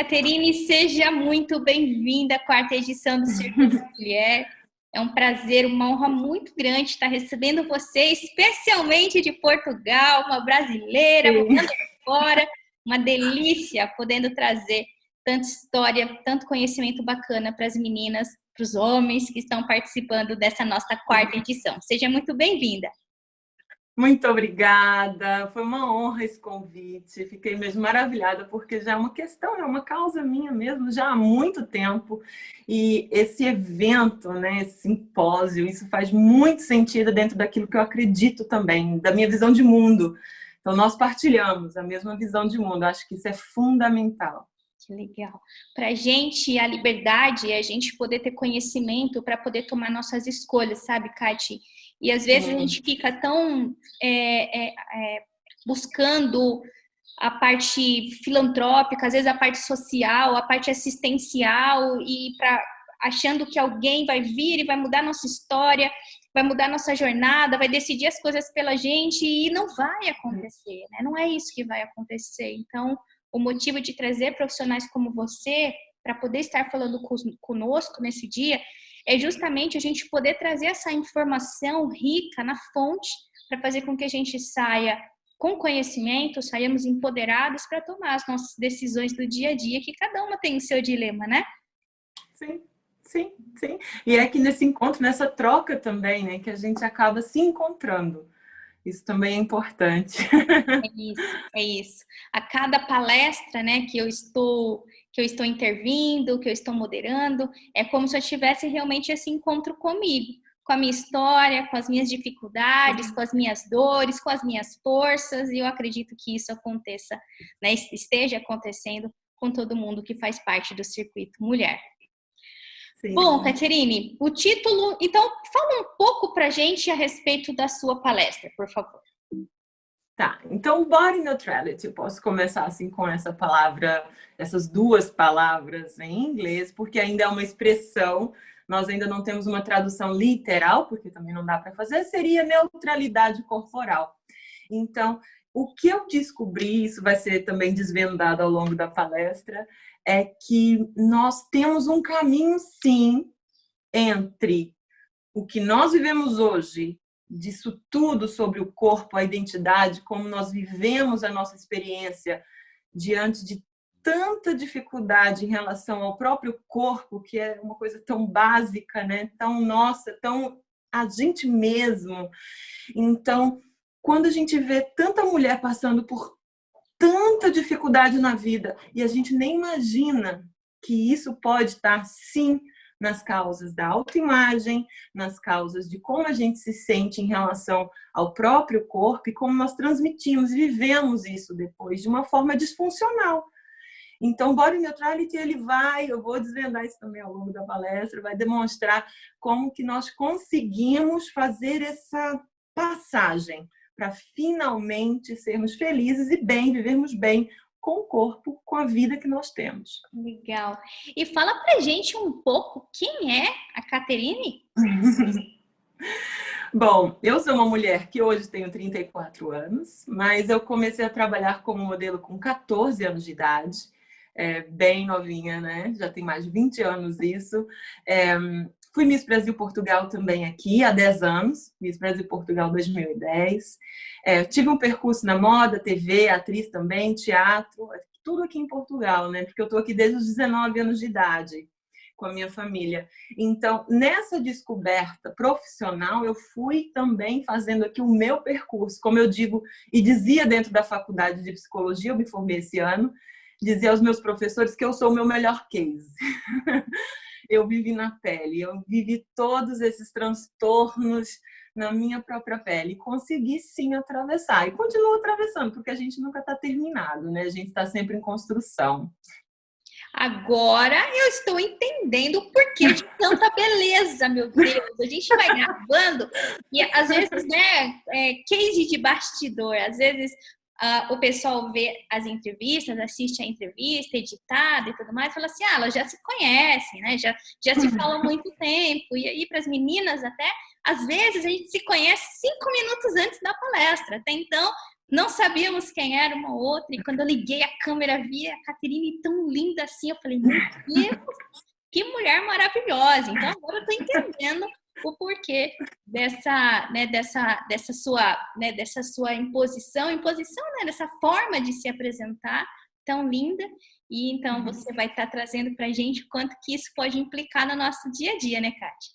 Caterine, seja muito bem-vinda à quarta edição do Circuito Mulher. É um prazer, uma honra muito grande estar recebendo você, especialmente de Portugal, uma brasileira, morando fora. Uma delícia podendo trazer tanta história, tanto conhecimento bacana para as meninas, para os homens que estão participando dessa nossa quarta edição. Seja muito bem-vinda. Muito obrigada, foi uma honra esse convite, fiquei mesmo maravilhada, porque já é uma questão, é uma causa minha mesmo, já há muito tempo, e esse evento, né, esse simpósio, isso faz muito sentido dentro daquilo que eu acredito também, da minha visão de mundo. Então, nós partilhamos a mesma visão de mundo, acho que isso é fundamental. Que legal. Para a gente, a liberdade é a gente poder ter conhecimento para poder tomar nossas escolhas, sabe, Kati? E às vezes a gente fica tão buscando a parte filantrópica, às vezes a parte social, a parte assistencial, e achando que alguém vai vir e vai mudar nossa história, vai mudar nossa jornada, vai decidir as coisas pela gente, e não vai acontecer, né? Não é isso que vai acontecer. Então, o motivo de trazer profissionais como você para poder estar falando conosco nesse dia é justamente a gente poder trazer essa informação rica na fonte para fazer com que a gente saia com conhecimento, saímos empoderados para tomar as nossas decisões do dia a dia, que cada uma tem o seu dilema, né? Sim, sim, sim. E é que nesse encontro, nessa troca também, né, que a gente acaba se encontrando. Isso também é importante. É isso. A cada palestra, né, que eu estou intervindo, que eu estou moderando, é como se eu tivesse realmente esse encontro comigo, com a minha história, com as minhas dificuldades, com as minhas dores, com as minhas forças, e eu acredito que isso aconteça, né, esteja acontecendo com todo mundo que faz parte do Circuito Mulher. Sim. Bom, Caterine, o título... Então, fala um pouco pra gente a respeito da sua palestra, por favor. Tá, então body neutrality, eu posso começar assim com essa palavra, essas duas palavras em inglês, porque ainda é uma expressão, nós ainda não temos uma tradução literal, porque também não dá para fazer, seria neutralidade corporal. Então, o que eu descobri, isso vai ser também desvendado ao longo da palestra, é que nós temos um caminho, sim, entre o que nós vivemos hoje, disso tudo sobre o corpo, a identidade, como nós vivemos a nossa experiência diante de tanta dificuldade em relação ao próprio corpo, que é uma coisa tão básica, né? Tão nossa, tão a gente mesmo. Então, quando a gente vê tanta mulher passando por tanta dificuldade na vida e a gente nem imagina que isso pode estar, sim, nas causas da autoimagem, nas causas de como a gente se sente em relação ao próprio corpo e como nós transmitimos, vivemos isso depois de uma forma disfuncional. Então, Body Neutrality, eu vou desvendar isso também ao longo da palestra, vai demonstrar como que nós conseguimos fazer essa passagem para finalmente sermos felizes e bem, vivermos bem com o corpo, com a vida que nós temos. Legal. E fala pra gente um pouco quem é a Caterine? Bom, eu sou uma mulher que hoje tenho 34 anos, mas eu comecei a trabalhar como modelo com 14 anos de idade, bem novinha, né? Já tem mais de 20 anos isso. Fui Miss Brasil Portugal também aqui há 10 anos, Miss Brasil Portugal 2010. Tive um percurso na moda, TV, atriz também, teatro, tudo aqui em Portugal, né? Porque eu estou aqui desde os 19 anos de idade com a minha família. Então, nessa descoberta profissional, eu fui também fazendo aqui o meu percurso. Como eu digo e dizia dentro da faculdade de psicologia, eu me formei esse ano, dizia aos meus professores que eu sou o meu melhor case. Eu vivi na pele, eu vivi todos esses transtornos na minha própria pele. Consegui sim atravessar e continuo atravessando, porque a gente nunca está terminado, né? A gente está sempre em construção. Agora eu estou entendendo o porquê de tanta beleza, meu Deus. A gente vai gravando e às vezes, né, case de bastidor, às vezes o pessoal vê as entrevistas, assiste a entrevista editada e tudo mais, fala assim, elas já se conhecem, né? Já se falam há muito tempo. E aí, para as meninas até, às vezes a gente se conhece 5 minutos antes da palestra. Até então, não sabíamos quem era uma outra, e quando eu liguei a câmera, vi a Caterine tão linda assim, eu falei, meu Deus, que mulher maravilhosa. Então agora eu tô entendendo o porquê dessa sua imposição, né, dessa forma de se apresentar tão linda. E então você vai estar trazendo para a gente quanto que isso pode implicar no nosso dia a dia, né, Kátia?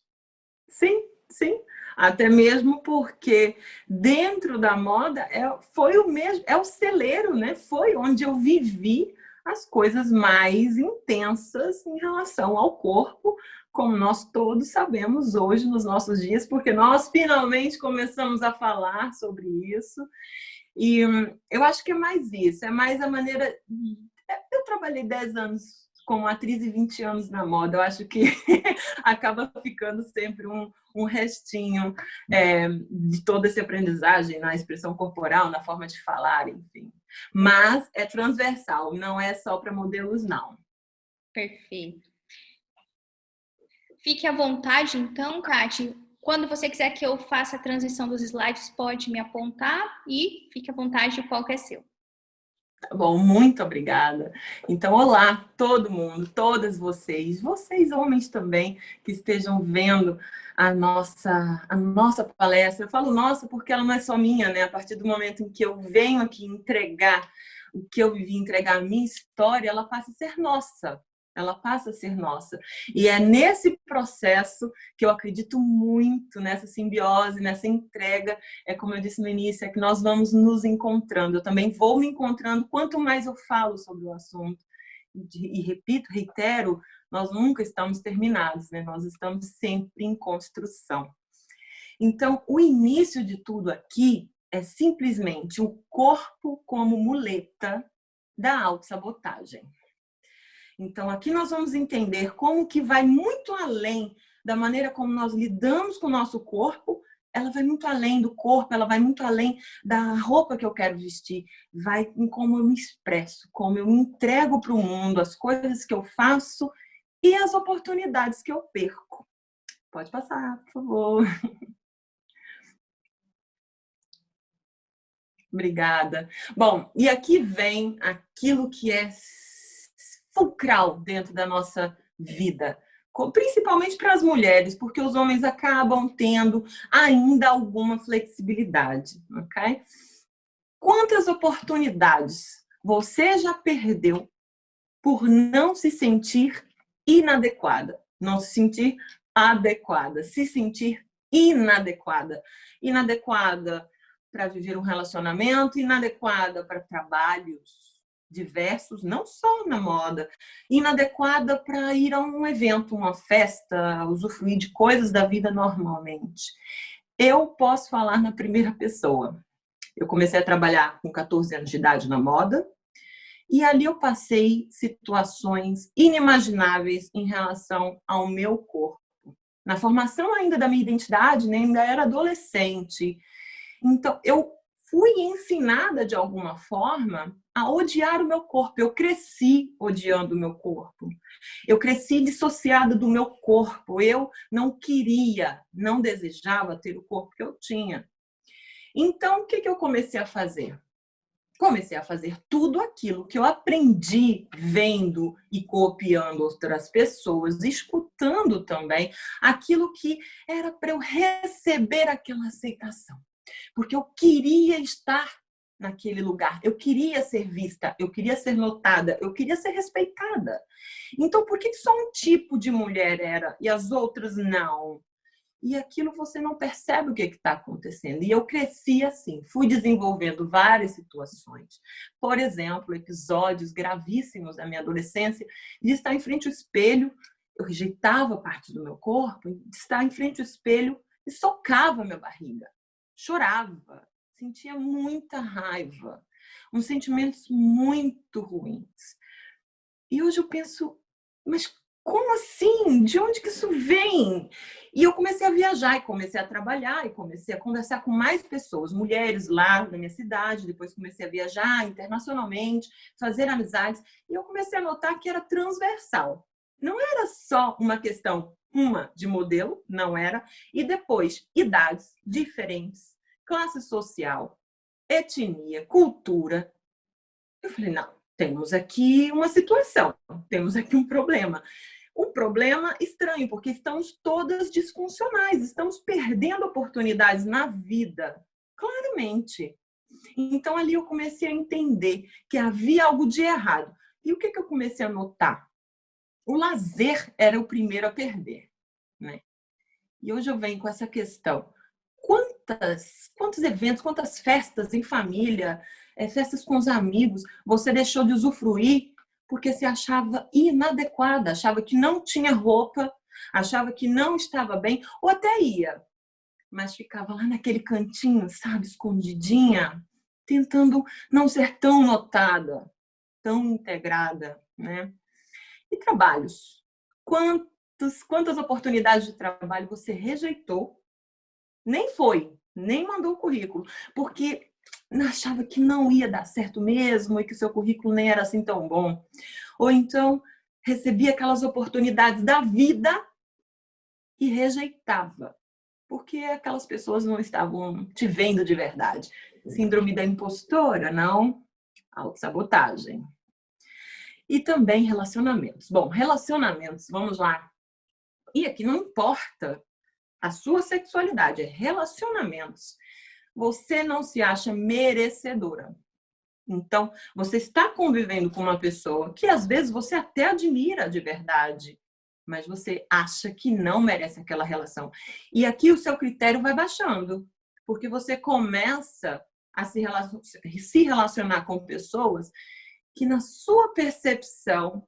Sim, sim. Até mesmo porque dentro da moda foi o mesmo, é o celeiro, né? Foi onde eu vivi as coisas mais intensas em relação ao corpo, como nós todos sabemos hoje nos nossos dias, porque nós finalmente começamos a falar sobre isso. E eu acho que é mais isso, é mais a maneira. Eu trabalhei 10 anos como atriz e 20 anos na moda. Eu acho que acaba ficando sempre um restinho de toda essa aprendizagem na expressão corporal, na forma de falar, enfim. Mas é transversal, não é só para modelos, não. Perfeito. Fique à vontade, então, Kátia. Quando você quiser que eu faça a transição dos slides, pode me apontar e fique à vontade, o palco é seu. Tá bom, muito obrigada. Então, olá, todo mundo, todas vocês homens também, que estejam vendo a nossa palestra. Eu falo nossa porque ela não é só minha, né? A partir do momento em que eu venho aqui entregar o que eu vivi, entregar a minha história, ela passa a ser nossa. Ela passa a ser nossa. E é nesse processo que eu acredito muito, nessa simbiose, nessa entrega. É como eu disse no início, é que nós vamos nos encontrando. Eu também vou me encontrando. Quanto mais eu falo sobre o assunto, e repito, reitero, nós nunca estamos terminados, né? Nós estamos sempre em construção. Então, o início de tudo aqui é simplesmente o corpo como muleta da autossabotagem. Então, aqui nós vamos entender como que vai muito além da maneira como nós lidamos com o nosso corpo. Ela vai muito além do corpo, ela vai muito além da roupa que eu quero vestir. Vai em como eu me expresso, como eu me entrego para o mundo, as coisas que eu faço e as oportunidades que eu perco. Pode passar, por favor. Obrigada. Bom, e aqui vem aquilo que é fulcral dentro da nossa vida, principalmente para as mulheres, porque os homens acabam tendo ainda alguma flexibilidade, ok? Quantas oportunidades você já perdeu por não se sentir inadequada, não se sentir adequada, se sentir inadequada, inadequada para viver um relacionamento, inadequada para trabalhos diversos, não só na moda, inadequada para ir a um evento, uma festa, usufruir de coisas da vida normalmente. Eu posso falar na primeira pessoa. Eu comecei a trabalhar com 14 anos de idade na moda e ali eu passei situações inimagináveis em relação ao meu corpo. Na formação ainda da minha identidade, né, ainda era adolescente. Então, eu fui ensinada de alguma forma a odiar o meu corpo. Eu cresci odiando o meu corpo. Eu cresci dissociada do meu corpo. Eu não queria, não desejava ter o corpo que eu tinha. Então, o que eu comecei a fazer? Comecei a fazer tudo aquilo que eu aprendi vendo e copiando outras pessoas, escutando também aquilo que era para eu receber aquela aceitação. Porque eu queria estar naquele lugar, eu queria ser vista, eu queria ser notada, eu queria ser respeitada. Então, por que só um tipo de mulher era e as outras não? E aquilo você não percebe o que está acontecendo. E eu cresci assim, fui desenvolvendo várias situações. Por exemplo, episódios gravíssimos da minha adolescência de estar em frente ao espelho, eu rejeitava parte do meu corpo, de estar em frente ao espelho e socava minha barriga. Chorava, sentia muita raiva, uns sentimentos muito ruins. E hoje eu penso, mas como assim? De onde que isso vem? E eu comecei a viajar, e comecei a trabalhar, e comecei a conversar com mais pessoas, mulheres lá na minha cidade, depois comecei a viajar internacionalmente, fazer amizades, e eu comecei a notar que era transversal. Não era só uma questão, de modelo, não era, e depois idades diferentes, classe social, etnia, cultura. Eu falei, não, temos aqui uma situação, temos aqui um problema. Um problema estranho, porque estamos todas disfuncionais, estamos perdendo oportunidades na vida, claramente. Então, ali eu comecei a entender que havia algo de errado. E o que eu comecei a notar? O lazer era o primeiro a perder, né? E hoje eu venho com essa questão. Quantos eventos, quantas festas em família, festas com os amigos, você deixou de usufruir porque se achava inadequada, achava que não tinha roupa, achava que não estava bem, ou até ia, mas ficava lá naquele cantinho, sabe, escondidinha, tentando não ser tão notada, tão integrada, né? E trabalhos? Quantas oportunidades de trabalho você rejeitou? Nem foi, nem mandou o currículo, porque achava que não ia dar certo mesmo e que o seu currículo nem era assim tão bom. Ou então recebia aquelas oportunidades da vida e rejeitava, porque aquelas pessoas não estavam te vendo de verdade. Síndrome da impostora, não? Autossabotagem. E também relacionamentos. Bom, relacionamentos, vamos lá. E aqui não importa a sua sexualidade, é relacionamentos. Você não se acha merecedora. Então, você está convivendo com uma pessoa que às vezes você até admira de verdade, mas você acha que não merece aquela relação. E aqui o seu critério vai baixando, porque você começa a se relacionar com pessoas que, na sua percepção,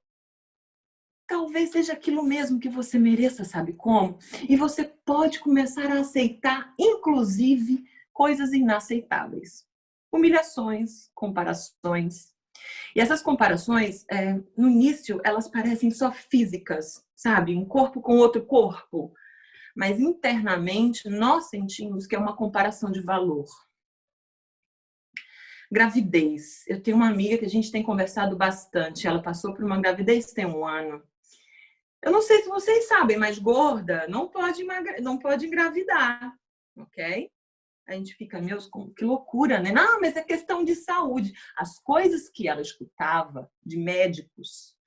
talvez seja aquilo mesmo que você mereça, sabe como? E você pode começar a aceitar, inclusive, coisas inaceitáveis. Humilhações, comparações. E essas comparações, no início, elas parecem só físicas, sabe? Um corpo com outro corpo. Mas internamente, nós sentimos que é uma comparação de valor. Gravidez. Eu tenho uma amiga que a gente tem conversado bastante. Ela passou por uma gravidez tem um ano. Eu não sei se vocês sabem, mas gorda não pode engravidar, ok? A gente fica, meu, que loucura, né? Não, mas é questão de saúde. As coisas que ela escutava de médicos,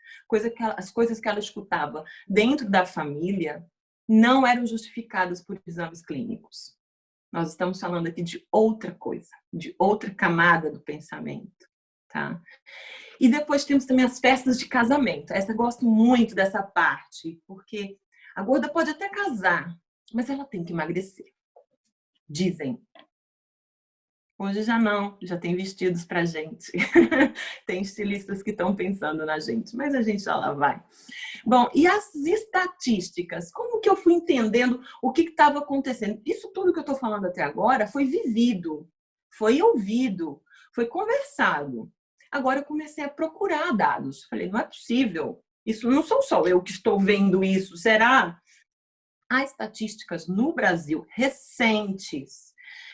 as coisas que ela escutava dentro da família, não eram justificadas por exames clínicos. Nós estamos falando aqui de outra coisa, de outra camada do pensamento, tá? E depois temos também as festas de casamento. Essa eu gosto muito dessa parte, porque a gorda pode até casar, mas ela tem que emagrecer. Dizem. Hoje já não, já tem vestidos pra gente. Tem estilistas que estão pensando na gente, mas a gente já lá vai. Bom, e as estatísticas? Como que eu fui entendendo o que estava acontecendo? Isso tudo que eu estou falando até agora foi vivido, foi ouvido, foi conversado. Agora eu comecei a procurar dados. Falei, não é possível. Isso não sou só eu que estou vendo isso. Será? Há estatísticas no Brasil recentes,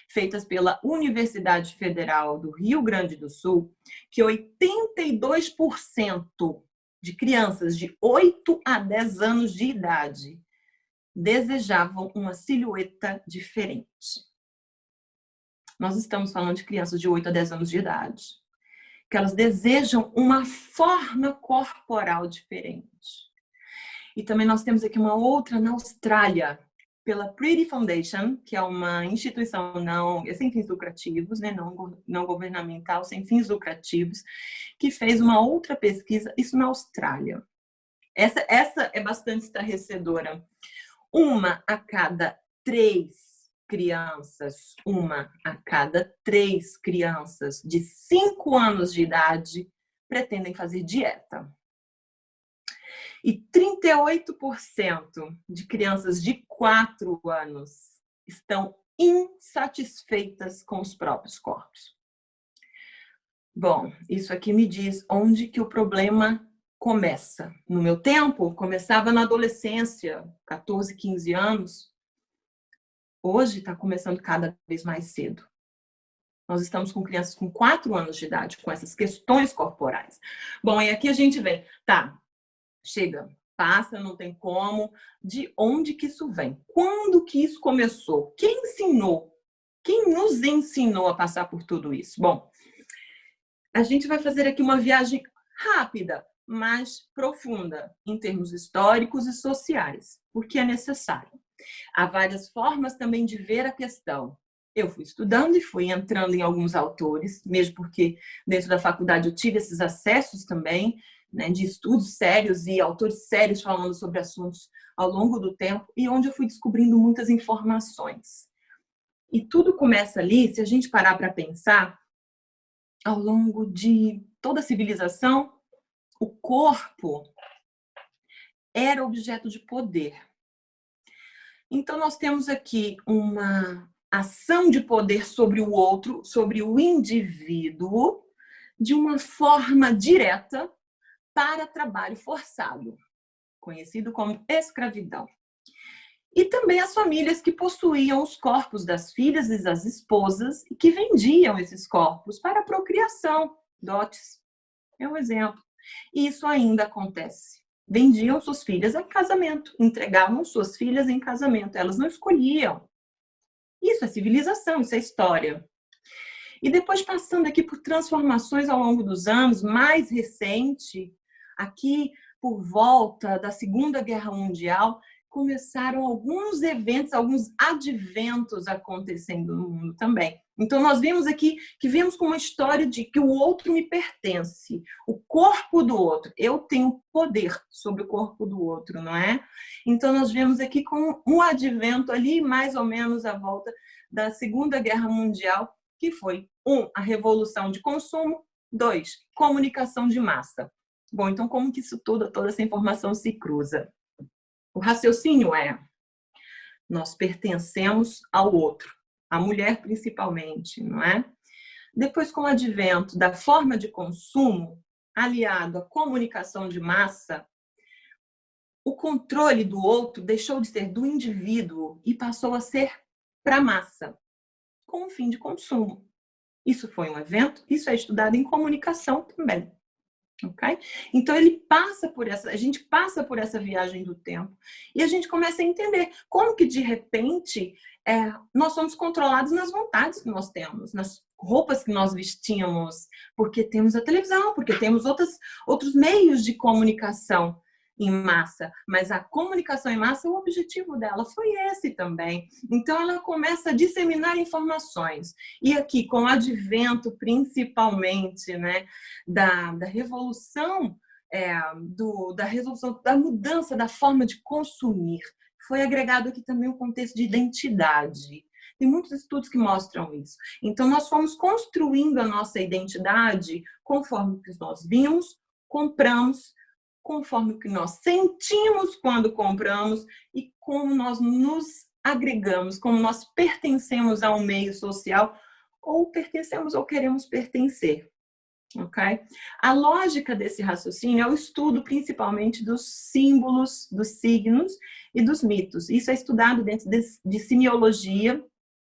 feitas pela Universidade Federal do Rio Grande do Sul, que 82% de crianças de 8 a 10 anos de idade desejavam uma silhueta diferente. Nós estamos falando de crianças de 8 a 10 anos de idade, que elas desejam uma forma corporal diferente. E também nós temos aqui uma outra na Austrália, pela Pretty Foundation, que é uma instituição sem fins lucrativos, né, não governamental, sem fins lucrativos, que fez uma outra pesquisa, isso na Austrália. Essa é bastante estarrecedora. 1 a cada 3 crianças, 1 a cada 3 crianças de 5 anos de idade pretendem fazer dieta. E 38% de crianças de 4 anos estão insatisfeitas com os próprios corpos. Bom, isso aqui me diz onde que o problema começa. No meu tempo, começava na adolescência, 14, 15 anos. Hoje está começando cada vez mais cedo. Nós estamos com crianças com 4 anos de idade, com essas questões corporais. Bom, e aqui a gente vem, tá, chega, passa, não tem como. De onde que isso vem? Quando que isso começou? Quem ensinou Quem nos ensinou a passar por tudo isso? Bom, a gente vai fazer aqui uma viagem rápida, mas profunda, em termos históricos e sociais, porque é necessário. Há várias formas também de ver a questão. Eu fui estudando e fui entrando em alguns autores, mesmo porque dentro da faculdade eu tive esses acessos também, né, de estudos sérios e autores sérios falando sobre assuntos ao longo do tempo, e onde eu fui descobrindo muitas informações. E tudo começa ali, se a gente parar para pensar, ao longo de toda a civilização, o corpo era objeto de poder. Então, nós temos aqui uma ação de poder sobre o outro, sobre o indivíduo, de uma forma direta para trabalho forçado, conhecido como escravidão. E também as famílias que possuíam os corpos das filhas e das esposas e que vendiam esses corpos para a procriação, dotes. É um exemplo. E isso ainda acontece. Vendiam suas filhas em casamento, entregavam suas filhas em casamento. Elas não escolhiam. Isso é civilização, isso é história. E depois, passando aqui por transformações ao longo dos anos, mais recente, aqui por volta da Segunda Guerra Mundial, começaram alguns eventos, alguns adventos acontecendo no mundo também. Então, nós vimos aqui que vemos com uma história de que o outro me pertence, o corpo do outro. Eu tenho poder sobre o corpo do outro, não é? Então, nós vemos aqui com um advento ali, mais ou menos à volta da Segunda Guerra Mundial, que foi, a revolução de consumo, 2, comunicação de massa. Bom, então como que isso tudo, toda essa informação se cruza? O raciocínio é: nós pertencemos ao outro, a mulher principalmente, não é? Depois, com o advento da forma de consumo, aliado à comunicação de massa, o controle do outro deixou de ser do indivíduo e passou a ser para a massa, com o fim de consumo. Isso foi um evento, isso é estudado em comunicação também. Okay? Então a gente passa por essa viagem do tempo e a gente começa a entender como que de repente nós somos controlados nas vontades que nós temos, nas roupas que nós vestimos, porque temos a televisão, porque temos outros meios de comunicação em massa, mas a comunicação em massa, o objetivo dela foi esse também. Então ela começa a disseminar informações. E aqui, com o advento principalmente, né, da revolução, da mudança da forma de consumir, foi agregado aqui também o contexto de identidade. Tem muitos estudos que mostram isso. Então nós fomos construindo a nossa identidade conforme o que nós vimos, compramos, conforme o que nós sentimos quando compramos e como nós nos agregamos, como nós pertencemos a um meio social ou pertencemos ou queremos pertencer. Okay? A lógica desse raciocínio é o estudo principalmente dos símbolos, dos signos e dos mitos. Isso é estudado dentro de semiologia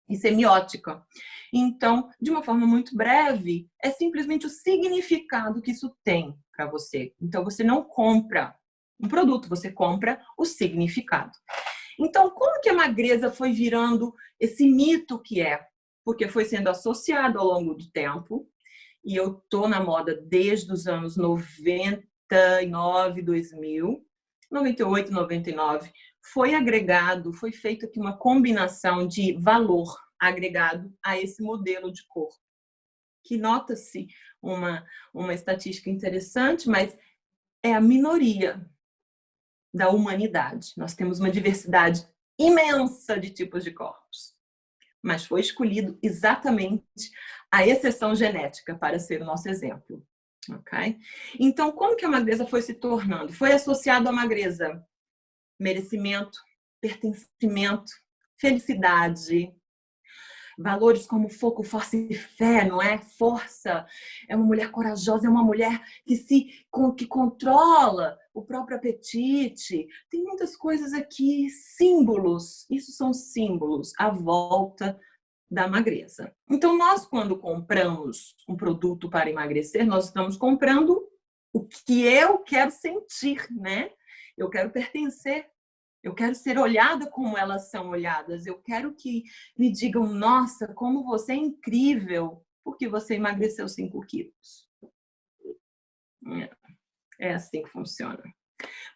e semiótica. Então, de uma forma muito breve, é simplesmente o significado que isso tem para você. Então, você não compra um produto, você compra o significado. Então, como que a magreza foi virando esse mito que é? Porque foi sendo associado ao longo do tempo, e eu tô na moda desde os anos 99, 2000, 98, 99, foi agregado, foi feito aqui uma combinação de valor agregado a esse modelo de corpo, que nota-se uma estatística interessante, mas é a minoria da humanidade. Nós temos uma diversidade imensa de tipos de corpos, mas foi escolhido exatamente a exceção genética para ser o nosso exemplo. Okay? Então, como que a magreza foi se tornando? Foi associado à magreza merecimento, pertencimento, felicidade, valores como foco, força e fé, não é? Força, é uma mulher corajosa, é uma mulher que controla o próprio apetite. Tem muitas coisas aqui, símbolos, isso são símbolos à volta da magreza. Então, nós quando compramos um produto para emagrecer, nós estamos comprando o que eu quero sentir, né? Eu quero pertencer Eu quero ser olhada como elas são olhadas. Eu quero que me digam, nossa, como você é incrível, porque você emagreceu 5 quilos. É assim que funciona.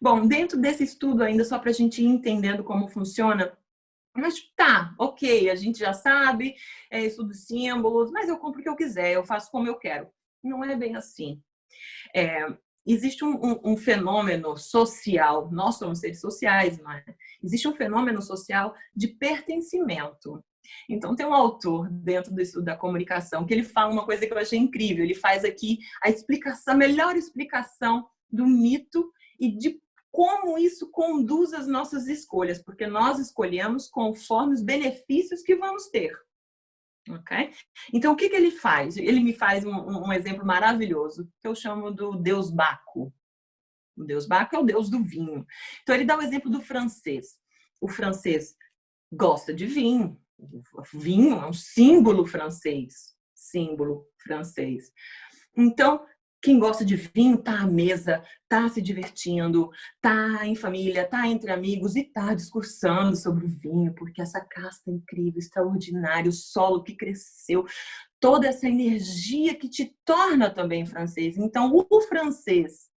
Bom, dentro desse estudo ainda, só para a gente ir entendendo como funciona, mas tá, ok, a gente já sabe, estudo símbolos, mas eu compro o que eu quiser, eu faço como eu quero. Não é bem assim. Existe um fenômeno social, nós somos seres sociais, mas existe um fenômeno social de pertencimento. Então, tem um autor dentro do estudo da comunicação que ele fala uma coisa que eu achei incrível. Ele faz aqui a melhor explicação do mito e de como isso conduz as nossas escolhas, porque nós escolhemos conforme os benefícios que vamos ter. Okay? Então, o que ele faz? Ele me faz um exemplo maravilhoso, que eu chamo do Deus Baco. O Deus Baco é o deus do vinho. Então, ele dá o exemplo do francês. O francês gosta de vinho. O vinho é um símbolo francês. Símbolo francês. Então, quem gosta de vinho tá à mesa, tá se divertindo, tá em família, tá entre amigos e tá discursando sobre o vinho, porque essa casta incrível, extraordinária, o solo que cresceu, toda essa energia que te torna também francês. Então, o francês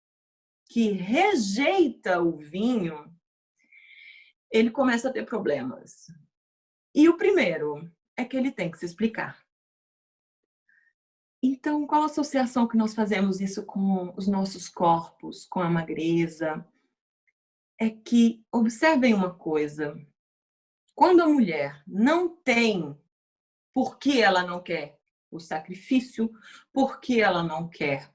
que rejeita o vinho, ele começa a ter problemas. E o primeiro é que ele tem que se explicar. Então, qual a associação que nós fazemos isso com os nossos corpos, com a magreza? É que, observem uma coisa, quando a mulher não tem por que ela não quer o sacrifício, por que ela não quer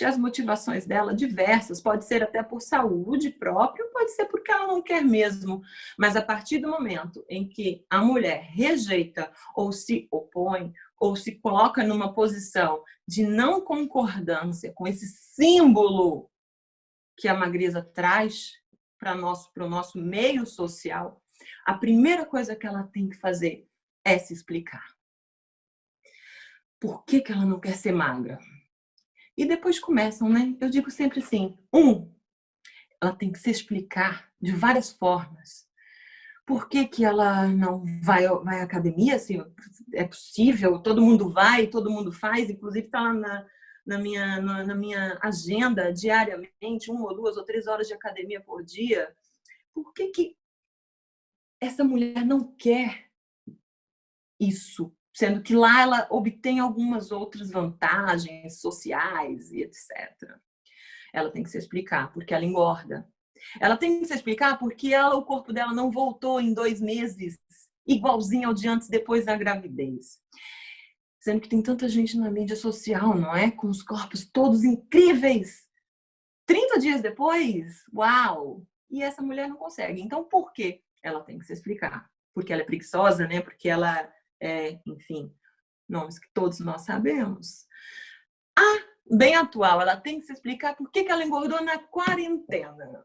as motivações dela diversas, pode ser até por saúde própria, pode ser porque ela não quer mesmo. Mas a partir do momento em que a mulher rejeita ou se opõe, ou se coloca numa posição de não concordância com esse símbolo que a magreza traz para o nosso meio social, a primeira coisa que ela tem que fazer é se explicar. Por que ela não quer ser magra? E depois começam, né? Eu digo sempre assim, ela tem que se explicar de várias formas. Por que ela não vai à academia? Assim, é possível, todo mundo vai, todo mundo faz, inclusive está lá na minha agenda diariamente, 1 ou 2 ou 3 horas de academia por dia. Por que essa mulher não quer isso? Sendo que lá ela obtém algumas outras vantagens sociais e etc. Ela tem que se explicar porque ela engorda. Ela tem que se explicar porque o corpo dela não voltou em 2 meses igualzinho ao de antes, depois da gravidez. Sendo que tem tanta gente na mídia social, não é? Com os corpos todos incríveis. 30 dias depois, uau! E essa mulher não consegue. Então, por quê? Ela tem que se explicar. Porque ela é preguiçosa, né? Porque ela enfim, nomes que todos nós sabemos. Bem atual, ela tem que se explicar por que ela engordou na quarentena.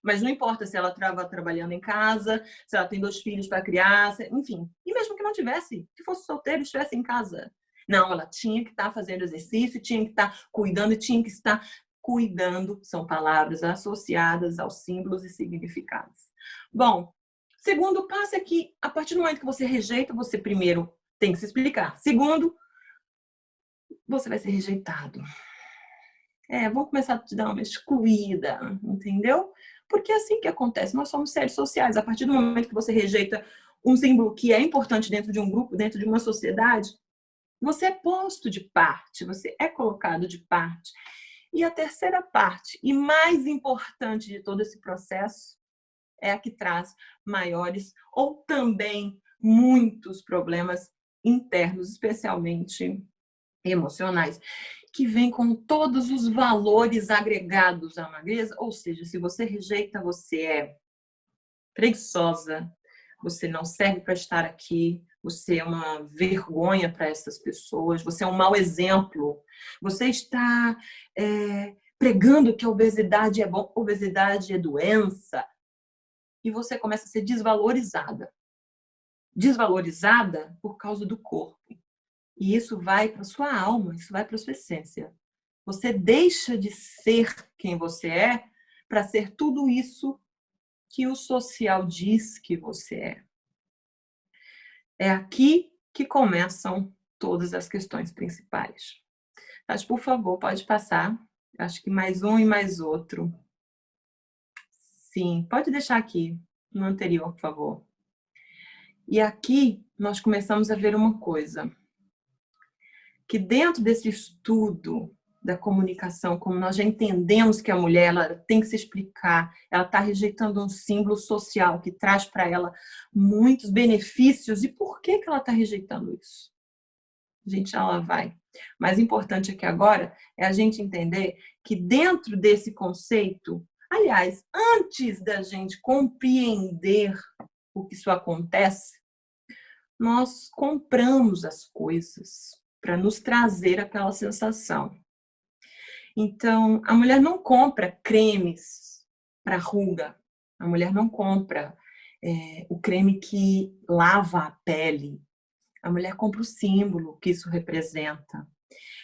Mas não importa se ela estava trabalhando em casa, se ela tem 2 filhos para criar, enfim. E mesmo que não tivesse, que fosse solteira e estivesse em casa. Não, ela tinha que estar fazendo exercício, tinha que estar cuidando, tinha que estar cuidando. São palavras associadas aos símbolos e significados. Bom, segundo passo é que, a partir do momento que você rejeita, você primeiro tem que se explicar. Segundo, você vai ser rejeitado. Vamos começar a te dar uma excluída, entendeu? Porque é assim que acontece, nós somos seres sociais. A partir do momento que você rejeita um símbolo que é importante dentro de um grupo, dentro de uma sociedade, você é posto de parte, você é colocado de parte. E a terceira parte, e mais importante de todo esse processo, é a que traz maiores ou também muitos problemas internos, especialmente emocionais, que vem com todos os valores agregados à magreza. Ou seja, se você rejeita, você é preguiçosa, você não serve para estar aqui, você é uma vergonha para essas pessoas, você é um mau exemplo, você está pregando que a obesidade é bom, obesidade é doença, e você começa a ser desvalorizada. Desvalorizada por causa do corpo. E isso vai para sua alma, isso vai para sua essência. Você deixa de ser quem você é para ser tudo isso que o social diz que você é. É aqui que começam todas as questões principais. Mas, por favor, pode passar. Acho que mais um e mais outro. Sim, pode deixar aqui, no anterior, por favor. E aqui nós começamos a ver uma coisa. Que dentro desse estudo da comunicação, como nós já entendemos que a mulher ela tem que se explicar, ela está rejeitando um símbolo social que traz para ela muitos benefícios. E por que ela está rejeitando isso? A gente já lá vai. Mais importante aqui agora é a gente entender que dentro desse conceito, aliás, antes da gente compreender o que isso acontece, nós compramos as coisas para nos trazer aquela sensação. Então, a mulher não compra cremes para ruga. A mulher não compra o creme que lava a pele. A mulher compra o símbolo que isso representa.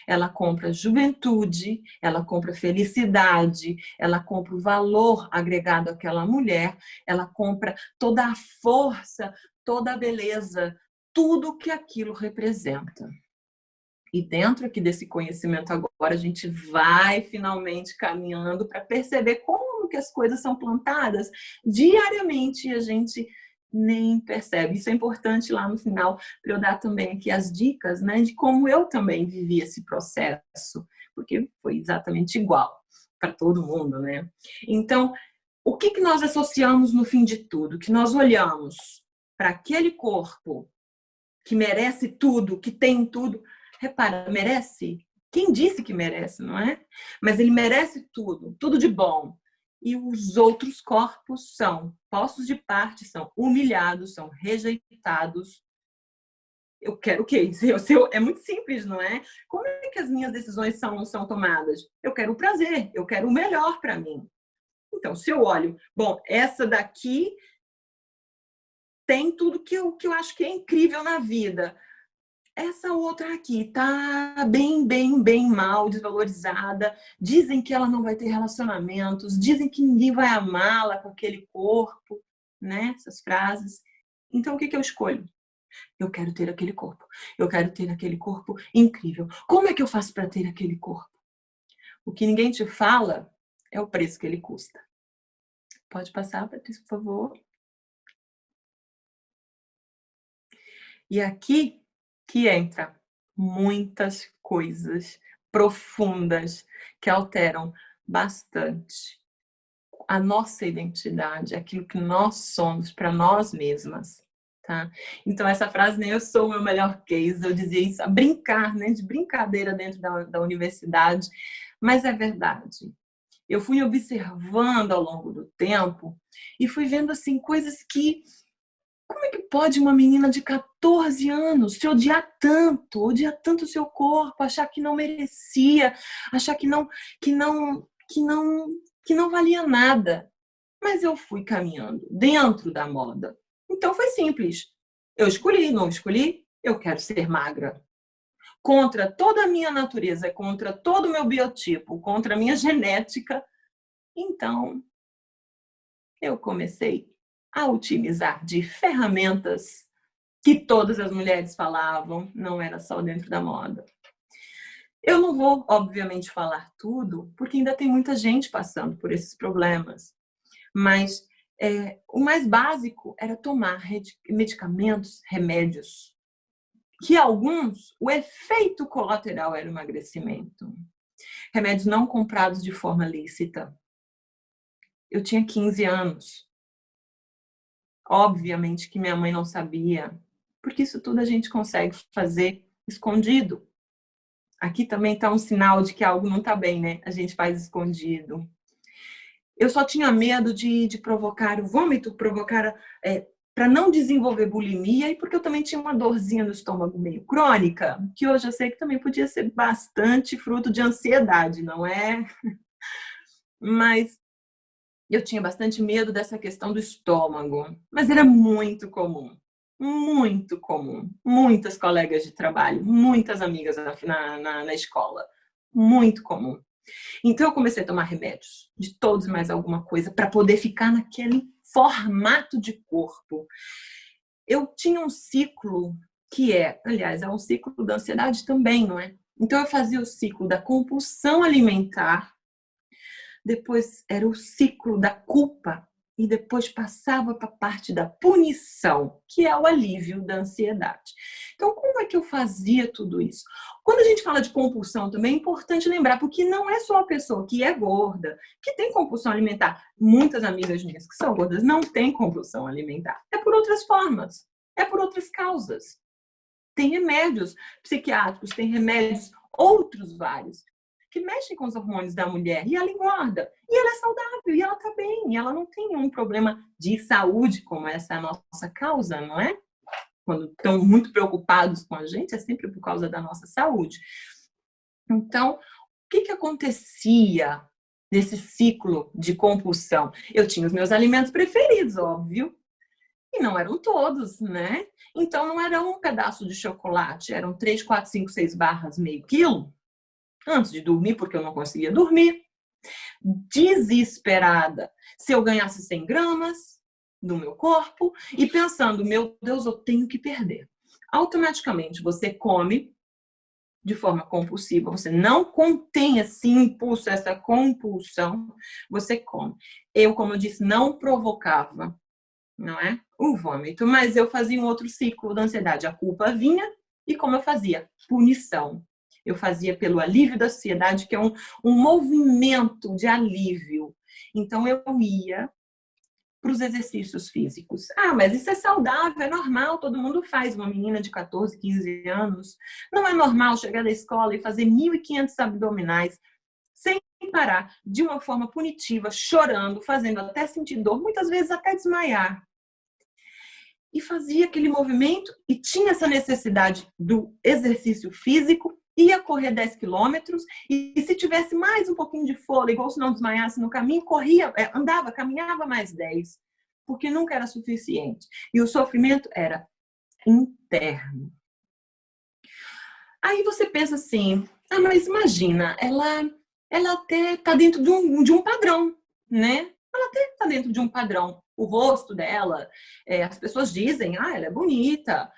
Ela compra juventude, ela compra felicidade, ela compra o valor agregado àquela mulher, ela compra toda a força, toda a beleza, tudo que aquilo representa. E dentro aqui desse conhecimento agora, a gente vai finalmente caminhando para perceber como que as coisas são plantadas diariamente e a gente nem percebe. Isso é importante lá no final para eu dar também aqui as dicas, né, de como eu também vivi esse processo, porque foi exatamente igual para todo mundo, né? Então, o que nós associamos no fim de tudo? Que nós olhamos para aquele corpo que merece tudo, que tem tudo. Repara, merece? Quem disse que merece, não é? Mas ele merece tudo, tudo de bom. E os outros corpos são postos de parte, são humilhados, são rejeitados. Eu quero o quê? É muito simples, não é? Como é que as minhas decisões são tomadas? Eu quero o prazer, eu quero o melhor para mim. Então, se eu olho, bom, essa daqui tem tudo que eu acho que é incrível na vida. Essa outra aqui tá bem mal, desvalorizada. Dizem que ela não vai ter relacionamentos, dizem que ninguém vai amá-la com aquele corpo, né? Essas frases. Então, o que eu escolho? Eu quero ter aquele corpo. Eu quero ter aquele corpo incrível. Como é que eu faço para ter aquele corpo? O que ninguém te fala é o preço que ele custa. Pode passar, Patrícia, por favor. E aqui que entra muitas coisas profundas que alteram bastante a nossa identidade, aquilo que nós somos para nós mesmas, tá? Então essa frase, né, eu sou o meu melhor case, eu dizia isso a brincar, né, de brincadeira dentro da universidade, mas é verdade. Eu fui observando ao longo do tempo e fui vendo assim coisas que como é que pode uma menina de 14 anos se odiar tanto o seu corpo, achar que não merecia, achar que não valia nada? Mas eu fui caminhando dentro da moda. Então foi simples. Eu escolhi, não escolhi, eu quero ser magra. Contra toda a minha natureza, contra todo o meu biotipo, contra a minha genética. Então, eu comecei a utilizar de ferramentas que todas as mulheres falavam, não era só dentro da moda. Eu não vou, obviamente, falar tudo, porque ainda tem muita gente passando por esses problemas. Mas o mais básico era tomar medicamentos, remédios, que alguns, o efeito colateral era o emagrecimento. Remédios não comprados de forma lícita. Eu tinha 15 anos. Obviamente que minha mãe não sabia, porque isso tudo a gente consegue fazer escondido. Aqui também está um sinal de que algo não está bem, né? A gente faz escondido. Eu só tinha medo de provocar o vômito, para não desenvolver bulimia e porque eu também tinha uma dorzinha no estômago meio crônica, que hoje eu sei que também podia ser bastante fruto de ansiedade, não é? Mas eu tinha bastante medo dessa questão do estômago, mas era muito comum. Muito comum. Muitas colegas de trabalho, muitas amigas na escola. Muito comum. Então eu comecei a tomar remédios, de todos e mais alguma coisa, para poder ficar naquele formato de corpo. Eu tinha um ciclo que aliás, é um ciclo da ansiedade também, não é? Então eu fazia o ciclo da compulsão alimentar, depois era o ciclo da culpa e depois passava para a parte da punição, que é o alívio da ansiedade. Então, como é que eu fazia tudo isso? Quando a gente fala de compulsão também é importante lembrar, porque não é só a pessoa que é gorda que tem compulsão alimentar. Muitas amigas minhas que são gordas não têm compulsão alimentar. É por outras formas, é por outras causas. Tem remédios psiquiátricos, tem remédios, outros vários, que mexem com os hormônios da mulher e ela engorda. E ela é saudável, e ela está bem, e ela não tem nenhum problema de saúde, como essa é a nossa causa, não é? Quando estão muito preocupados com a gente, é sempre por causa da nossa saúde. Então, o que acontecia nesse ciclo de compulsão? Eu tinha os meus alimentos preferidos, óbvio, e não eram todos, né? Então, não era um pedaço de chocolate, eram 3, 4, 5, 6 barras, meio quilo, antes de dormir, porque eu não conseguia dormir. Desesperada. Se eu ganhasse 100 gramas do meu corpo e pensando, meu Deus, eu tenho que perder. Automaticamente, você come de forma compulsiva, você não contém esse impulso, essa compulsão, você come. Eu, como eu disse, não provocava, não é? O vômito, mas eu fazia um outro ciclo da ansiedade. A culpa vinha e como eu fazia? Punição. Eu fazia pelo alívio da ansiedade, que é um movimento de alívio. Então eu ia para os exercícios físicos. Ah, mas isso é saudável, é normal, todo mundo faz. Uma menina de 14, 15 anos. Não é normal chegar da escola e fazer 1.500 abdominais sem parar, de uma forma punitiva, chorando, fazendo até sentir dor, muitas vezes até desmaiar. E fazia aquele movimento e tinha essa necessidade do exercício físico, ia correr 10 quilômetros e se tivesse mais um pouquinho de fôlego, ou se não desmaiasse no caminho, corria, andava, caminhava mais 10, porque nunca era suficiente. E o sofrimento era interno. Aí você pensa assim, mas imagina, ela até está dentro de um padrão, né? Ela até está dentro de um padrão. O rosto dela, as pessoas dizem, ela é bonita.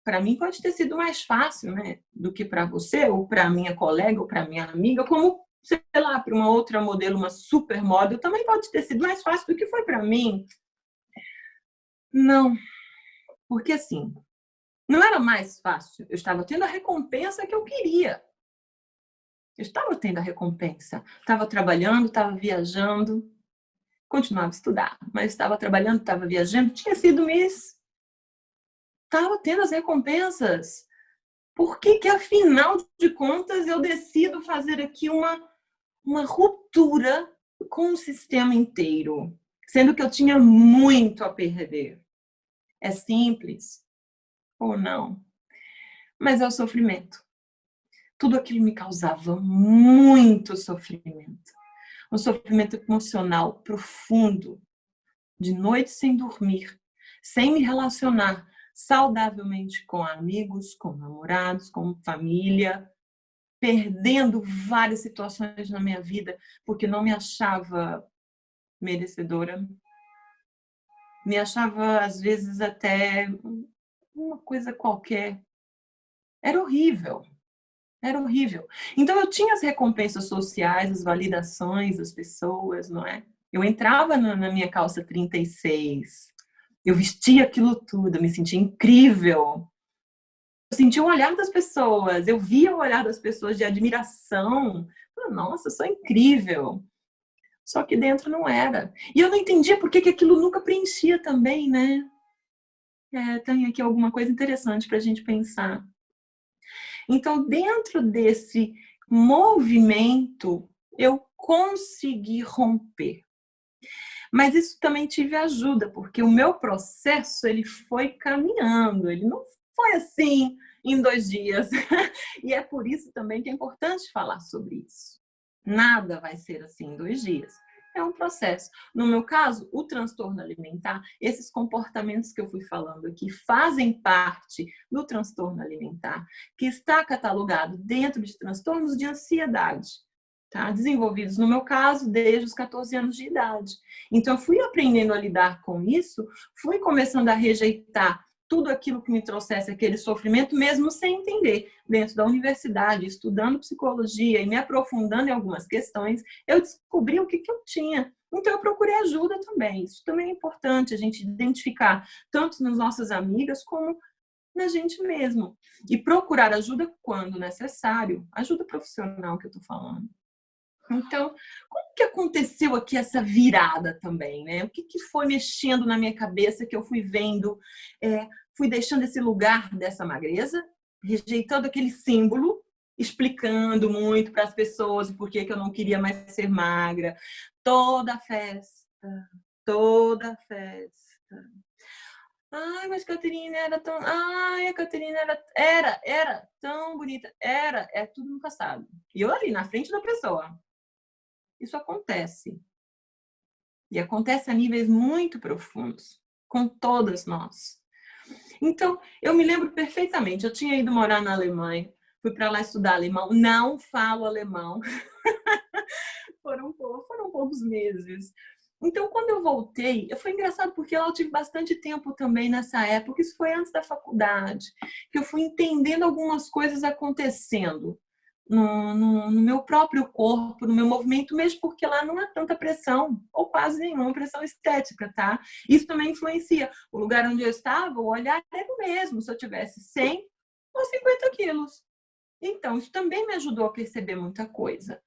Para mim pode ter sido mais fácil, né? Do que para você, ou para minha colega, ou para minha amiga, como, sei lá, para uma outra modelo, uma supermodel, também pode ter sido mais fácil do que foi para mim. Não, porque assim, não era mais fácil. Eu estava tendo a recompensa que eu queria. Eu estava tendo a recompensa. Estava trabalhando, estava viajando. Continuava a estudar, mas estava trabalhando, estava viajando. Tinha sido Miss. Estava tendo as recompensas. Por que afinal de contas, eu decido fazer aqui uma ruptura com o sistema inteiro? Sendo que eu tinha muito a perder. É simples ou não? Mas é o sofrimento. Tudo aquilo me causava muito sofrimento. Um sofrimento emocional profundo, de noite sem dormir, sem me relacionar saudavelmente com amigos, com namorados, com família, perdendo várias situações na minha vida porque não me achava merecedora. Me achava, às vezes, até uma coisa qualquer. Era horrível. Era horrível. Então, eu tinha as recompensas sociais, as validações das pessoas, não é? Eu entrava na minha calça 36, eu vestia aquilo tudo, eu me sentia incrível. Eu sentia o olhar das pessoas, eu via o olhar das pessoas de admiração. Nossa, eu sou incrível. Só que dentro não era. E eu não entendia por que aquilo nunca preenchia também, né? Tem aqui alguma coisa interessante para a gente pensar. Então, dentro desse movimento, eu consegui romper. Mas isso também tive ajuda, porque o meu processo ele foi caminhando, ele não foi assim em 2 dias. E é por isso também que é importante falar sobre isso. Nada vai ser assim em 2 dias. É um processo. No meu caso, o transtorno alimentar, esses comportamentos que eu fui falando aqui, fazem parte do transtorno alimentar, que está catalogado dentro de transtornos de ansiedade. tá? Desenvolvidos, no meu caso, desde os 14 anos de idade. Então, eu fui aprendendo a lidar com isso, fui começando a rejeitar tudo aquilo que me trouxesse aquele sofrimento, mesmo sem entender. Dentro da universidade, estudando psicologia e me aprofundando em algumas questões, eu descobri o que eu tinha. Então, eu procurei ajuda também. Isso também é importante, a gente identificar tanto nas nossas amigas como na gente mesmo. E procurar ajuda quando necessário. Ajuda profissional que eu estou falando. Então, como que aconteceu aqui essa virada também, né? O que foi mexendo na minha cabeça que eu fui vendo, fui deixando esse lugar dessa magreza, rejeitando aquele símbolo, explicando muito para as pessoas por que eu não queria mais ser magra. Toda festa. Ai, mas Caterina era tão... Ai, a Caterina era tão bonita. É tudo no passado. E eu ali, na frente da pessoa. Isso acontece. E acontece a níveis muito profundos, com todas nós. Então, eu me lembro perfeitamente, eu tinha ido morar na Alemanha, fui para lá estudar alemão, não falo alemão. Foram poucos meses. Então, quando eu voltei, foi engraçado porque eu tive bastante tempo também nessa época, isso foi antes da faculdade, que eu fui entendendo algumas coisas acontecendo no meu próprio corpo, no meu movimento, mesmo porque lá não há tanta pressão, ou quase nenhuma pressão estética, tá? Isso também influencia. O lugar onde eu estava, o olhar era o mesmo, se eu tivesse 100 ou 50 quilos. Então, isso também me ajudou a perceber muita coisa.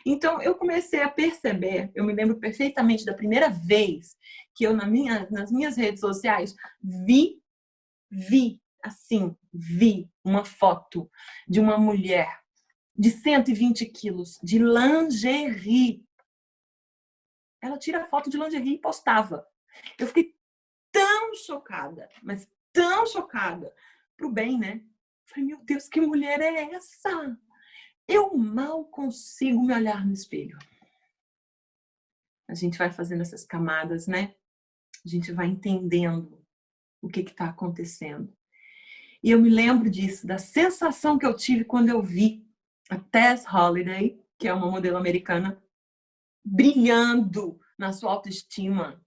Então, eu comecei a perceber, eu me lembro perfeitamente da primeira vez que eu, nas minhas redes sociais, vi uma foto de uma mulher de 120 quilos, de lingerie. Ela tira foto de lingerie e postava. Eu fiquei tão chocada, mas tão chocada. Pro bem, né? Falei, meu Deus, que mulher é essa? Eu mal consigo me olhar no espelho. A gente vai fazendo essas camadas, né? A gente vai entendendo o que está acontecendo. E eu me lembro disso, da sensação que eu tive quando eu vi a Tess Holliday, que é uma modelo americana, brilhando na sua autoestima,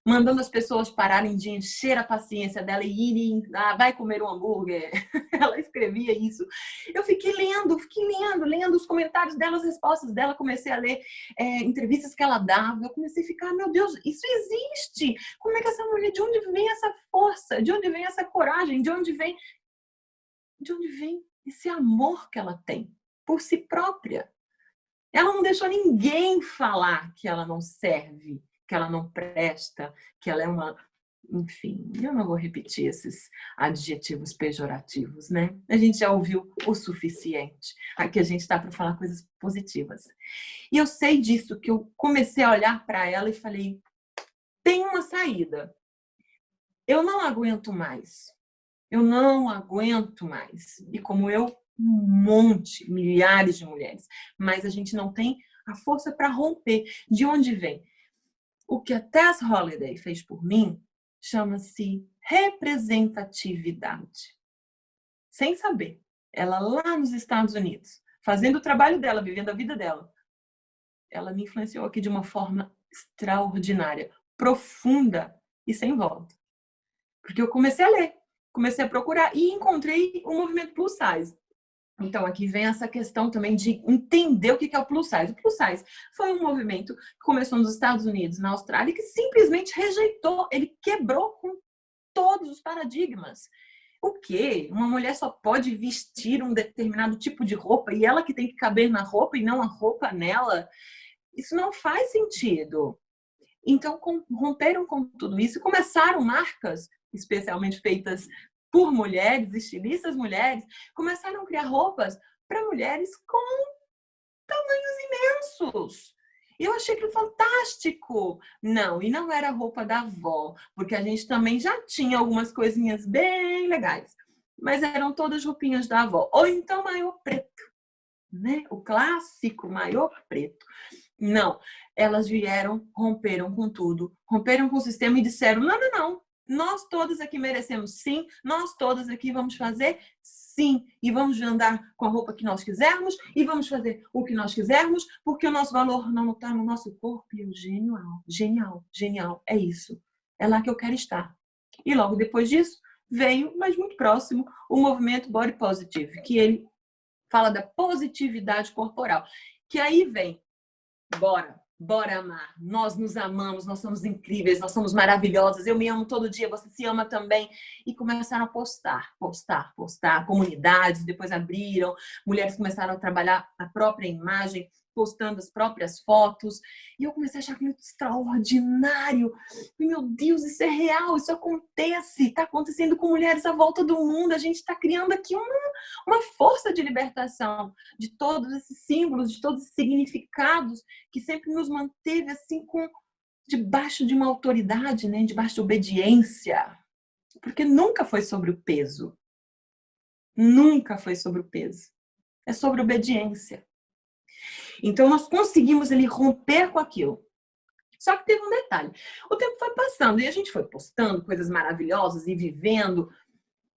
mandando as pessoas pararem de encher a paciência dela e irem, vai comer um hambúrguer. Ela escrevia isso. Eu fiquei lendo os comentários dela, as respostas dela, comecei a ler entrevistas que ela dava, eu comecei a ficar, meu Deus, isso existe! Como é que essa mulher, de onde vem essa força? De onde vem essa coragem? De onde vem esse amor que ela tem por si própria? Ela não deixou ninguém falar que ela não serve, que ela não presta, que ela é uma... Enfim, eu não vou repetir esses adjetivos pejorativos, né? A gente já ouviu o suficiente. Aqui a gente está para falar coisas positivas. E eu sei disso, que eu comecei a olhar para ela e falei, tem uma saída. Eu não aguento mais. E como eu, milhares de mulheres. Mas a gente não tem a força para romper. De onde vem? O que a Tess Holliday fez por mim chama-se representatividade. Sem saber. Ela lá nos Estados Unidos, fazendo o trabalho dela, vivendo a vida dela. Ela me influenciou aqui de uma forma extraordinária, profunda e sem volta. Porque eu comecei a ler, comecei a procurar e encontrei o movimento plus size. Então, aqui vem essa questão também de entender o que é o plus size. O plus size foi um movimento que começou nos Estados Unidos, na Austrália, que simplesmente rejeitou, ele quebrou com todos os paradigmas. O quê? Uma mulher só pode vestir um determinado tipo de roupa e ela que tem que caber na roupa e não a roupa nela? Isso não faz sentido. Então, romperam com tudo isso e começaram marcas, especialmente feitas por mulheres, estilistas mulheres, começaram a criar roupas para mulheres com tamanhos imensos. E eu achei aquilo fantástico. Não, e não era roupa da avó, porque a gente também já tinha algumas coisinhas bem legais. Mas eram todas roupinhas da avó. Ou então maiô preto, né? O clássico maiô preto. Não, elas vieram, romperam com tudo, romperam com o sistema e disseram, não. Nós todas aqui merecemos sim, nós todas aqui vamos fazer sim, e vamos andar com a roupa que nós quisermos, e vamos fazer o que nós quisermos, porque o nosso valor não está no nosso corpo. E eu, genial, genial, genial, é isso. É lá que eu quero estar. E logo depois disso, veio, mas muito próximo, o movimento Body Positive, que ele fala da positividade corporal. Que aí vem, bora amar. Nós nos amamos, nós somos incríveis, nós somos maravilhosas. Eu me amo todo dia, você se ama também. E começaram a postar. Comunidades, depois abriram, mulheres começaram a trabalhar a própria imagem, postando as próprias fotos. E eu comecei a achar aquilo extraordinário. E, meu Deus, isso é real, isso acontece. Está acontecendo com mulheres à volta do mundo. A gente está criando aqui uma força de libertação de todos esses símbolos, de todos esses significados que sempre nos manteve assim debaixo de uma autoridade, né? Debaixo de obediência. Porque nunca foi sobre o peso. Nunca foi sobre o peso. É sobre obediência. Então, nós conseguimos ali romper com aquilo. Só que teve um detalhe. O tempo foi passando e a gente foi postando coisas maravilhosas e vivendo.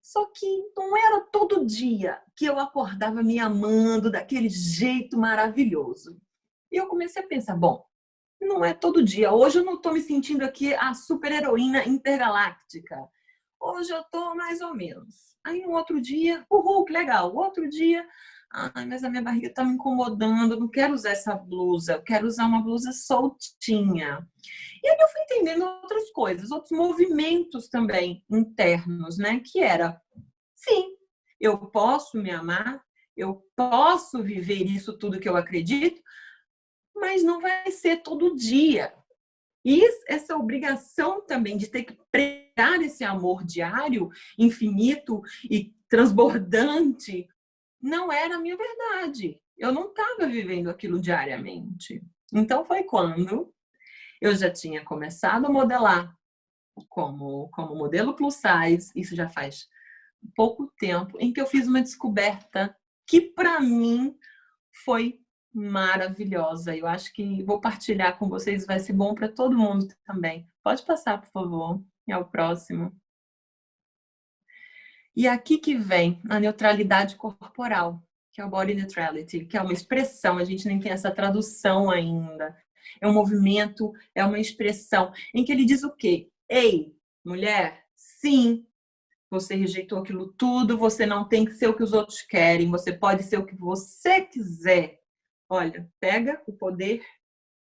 Só que não era todo dia que eu acordava me amando daquele jeito maravilhoso. E eu comecei a pensar, bom, não é todo dia. Hoje eu não estou me sentindo aqui a super-heroína intergaláctica. Hoje eu estou mais ou menos. Aí no outro dia, uhul, que legal. O outro dia, ai, mas a minha barriga está me incomodando, eu não quero usar essa blusa, eu quero usar uma blusa soltinha. E aí eu fui entendendo outras coisas, outros movimentos também internos, né? Que era, sim, eu posso me amar, eu posso viver isso tudo que eu acredito, mas não vai ser todo dia. E essa obrigação também de ter que pregar esse amor diário, infinito e transbordante, não era a minha verdade. Eu não estava vivendo aquilo diariamente. Então foi quando eu já tinha começado a modelar como modelo plus size, isso já faz pouco tempo, em que eu fiz uma descoberta que para mim foi maravilhosa. Eu acho que vou partilhar com vocês, vai ser bom para todo mundo também. Pode passar, por favor. É o próximo. E aqui que vem a neutralidade corporal, que é o body neutrality, que é uma expressão, a gente nem tem essa tradução ainda. É um movimento, é uma expressão em que ele diz o quê? Ei, mulher, sim, você rejeitou aquilo tudo, você não tem que ser o que os outros querem, você pode ser o que você quiser. Olha, pega o poder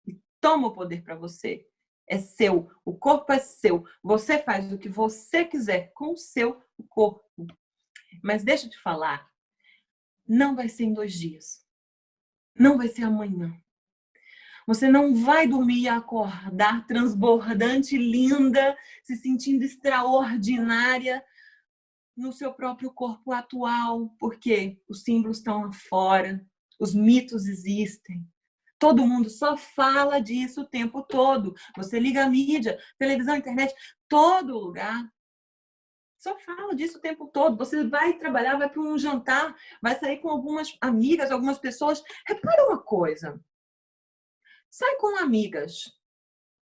e toma o poder para você. É seu, o corpo é seu. Você faz o que você quiser com o seu corpo. Mas deixa eu te falar, não vai ser em 2 dias. Não vai ser amanhã. Você não vai dormir e acordar transbordante, linda, se sentindo extraordinária no seu próprio corpo atual, porque os símbolos estão lá fora, os mitos existem. Todo mundo só fala disso o tempo todo. Você liga a mídia, televisão, internet, todo lugar. Só fala disso o tempo todo. Você vai trabalhar, vai para um jantar, vai sair com algumas amigas, algumas pessoas. Repara uma coisa. Sai com amigas.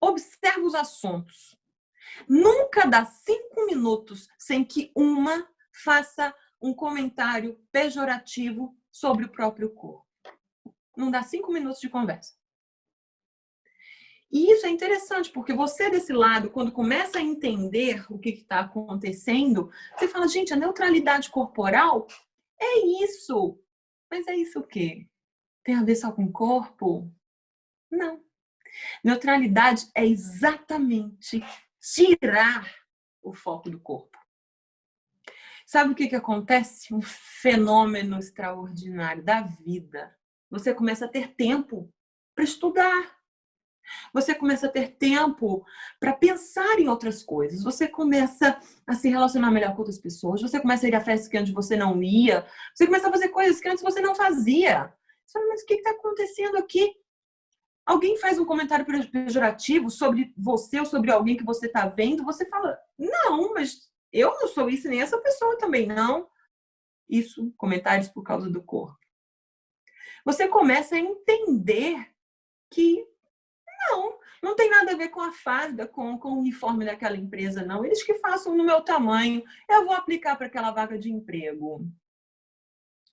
Observa os assuntos. Nunca dá 5 minutos sem que uma faça um comentário pejorativo sobre o próprio corpo. Não dá 5 minutos de conversa. E isso é interessante, porque você desse lado, quando começa a entender o que está acontecendo, você fala, gente, a neutralidade corporal é isso. Mas é isso o quê? Tem a ver só com o corpo? Não. Neutralidade é exatamente tirar o foco do corpo. Sabe o que acontece? Um fenômeno extraordinário da vida. Você começa a ter tempo para estudar. Você começa a ter tempo para pensar em outras coisas. Você começa a se relacionar melhor com outras pessoas. Você começa a ir a festas que antes você não ia. Você começa a fazer coisas que antes você não fazia. Você fala, mas o que está acontecendo aqui? Alguém faz um comentário pejorativo sobre você ou sobre alguém que você está vendo. Você fala, não, mas eu não sou isso, nem essa pessoa também não. Isso, comentários por causa do corpo. Você começa a entender que não, Não tem nada a ver com a farda, com o uniforme daquela empresa, não. Eles que façam no meu tamanho, eu vou aplicar para aquela vaga de emprego.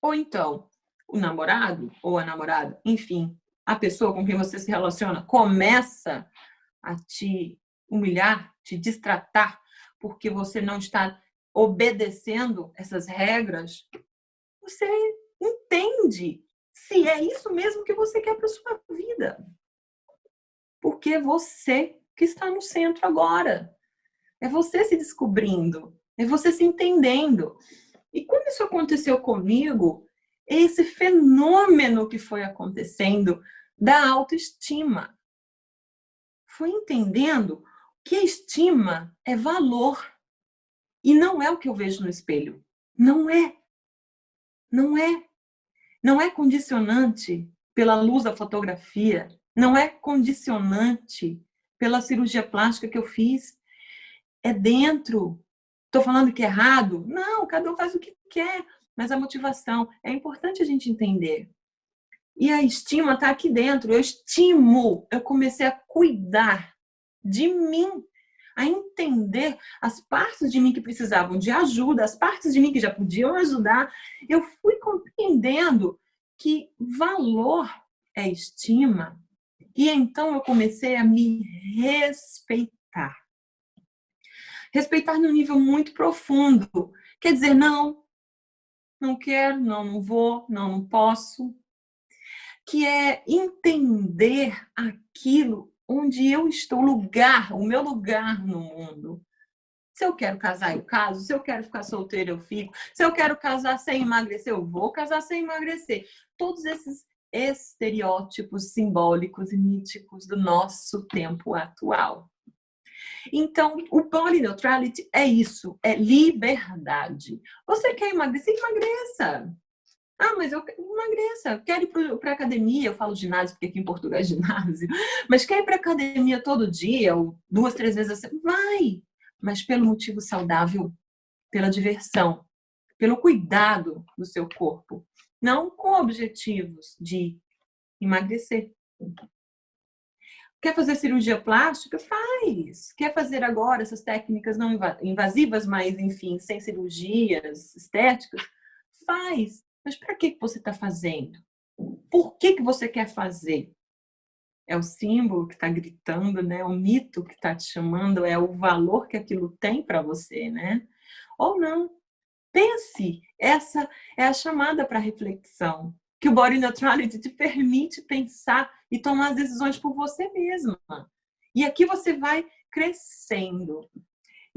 Ou então, o namorado ou a namorada, enfim, a pessoa com quem você se relaciona começa a te humilhar, te destratar, porque você não está obedecendo essas regras, você entende se é isso mesmo que você quer para sua vida. Porque é você que está no centro agora. É você se descobrindo, é você se entendendo. E quando isso aconteceu comigo, esse fenômeno que foi acontecendo da autoestima. Foi entendendo que a estima é valor. E não é o que eu vejo no espelho. Não é. Não é. Não é condicionante pela luz da fotografia. Não é condicionante pela cirurgia plástica que eu fiz. É dentro. Estou falando que é errado? Não, cada um faz o que quer. Mas a motivação é importante a gente entender. E a estima está aqui dentro. Eu estimo. Eu comecei a cuidar de mim, a entender as partes de mim que precisavam de ajuda, as partes de mim que já podiam ajudar. Eu fui compreendendo que valor é estima. E então eu comecei a me respeitar. Respeitar num nível muito profundo. Quer dizer, não quero, não vou, não posso. Que é entender aquilo onde eu estou, o meu lugar no mundo. Se eu quero casar, eu caso. Se eu quero ficar solteira, eu fico. Se eu quero casar sem emagrecer, eu vou casar sem emagrecer. Todos esses estereótipos simbólicos e míticos do nosso tempo atual. Então, o body neutrality é isso, é liberdade. Você quer emagrecer? Emagreça. Ah, mas eu emagreça, quero ir para academia, eu falo ginásio porque aqui em Portugal é ginásio, mas quer ir para academia todo dia, ou 2, 3 vezes a semana? Vai, mas pelo motivo saudável, pela diversão, pelo cuidado do seu corpo, não com objetivos de emagrecer. Quer fazer cirurgia plástica? Faz. Quer fazer agora essas técnicas não invasivas, mas enfim, sem cirurgias estéticas? Faz. Mas para que você está fazendo? Por que você quer fazer? É o símbolo que está gritando, né? O mito que está te chamando, é o valor que aquilo tem para você, né? Ou não. Pense, essa é a chamada para reflexão. Que o Body Neutrality te permite pensar e tomar as decisões por você mesma. E aqui você vai crescendo.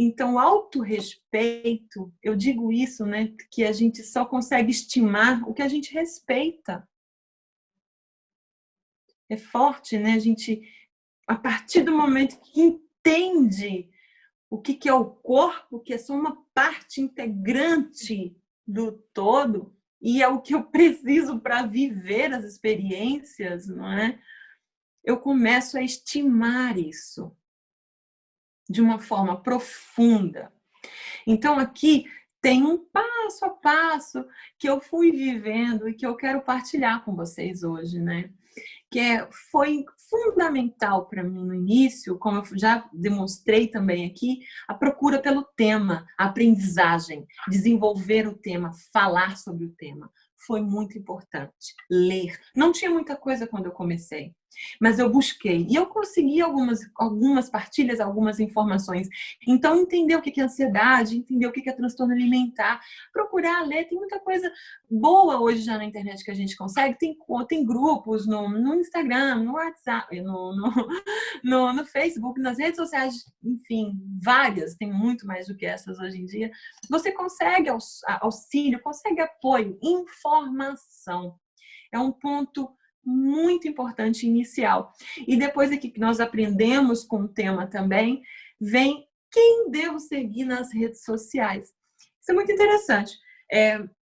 Então, autorrespeito, eu digo isso, né? Que a gente só consegue estimar o que a gente respeita. É forte, né? A gente, a partir do momento que entende o que é o corpo, que é só uma parte integrante do todo, e é o que eu preciso para viver as experiências, não é? Eu começo a estimar isso de uma forma profunda. Então, aqui tem um passo a passo que eu fui vivendo e que eu quero partilhar com vocês hoje, né? Foi fundamental para mim no início, como eu já demonstrei também aqui, a procura pelo tema, a aprendizagem, desenvolver o tema, falar sobre o tema. Foi muito importante. Ler. Não tinha muita coisa quando eu comecei, mas eu busquei. E eu consegui algumas partilhas, algumas informações. Então, entender o que é ansiedade, entender o que é transtorno alimentar, procurar ler. Tem muita coisa boa hoje já na internet que a gente consegue. Tem grupos no Instagram, no WhatsApp, no Facebook, nas redes sociais, enfim, várias. Tem muito mais do que essas hoje em dia. Você consegue auxílio, consegue apoio, informação. É um ponto muito importante inicial. E depois aqui que nós aprendemos com o tema também, vem quem devo seguir nas redes sociais. Isso é muito interessante.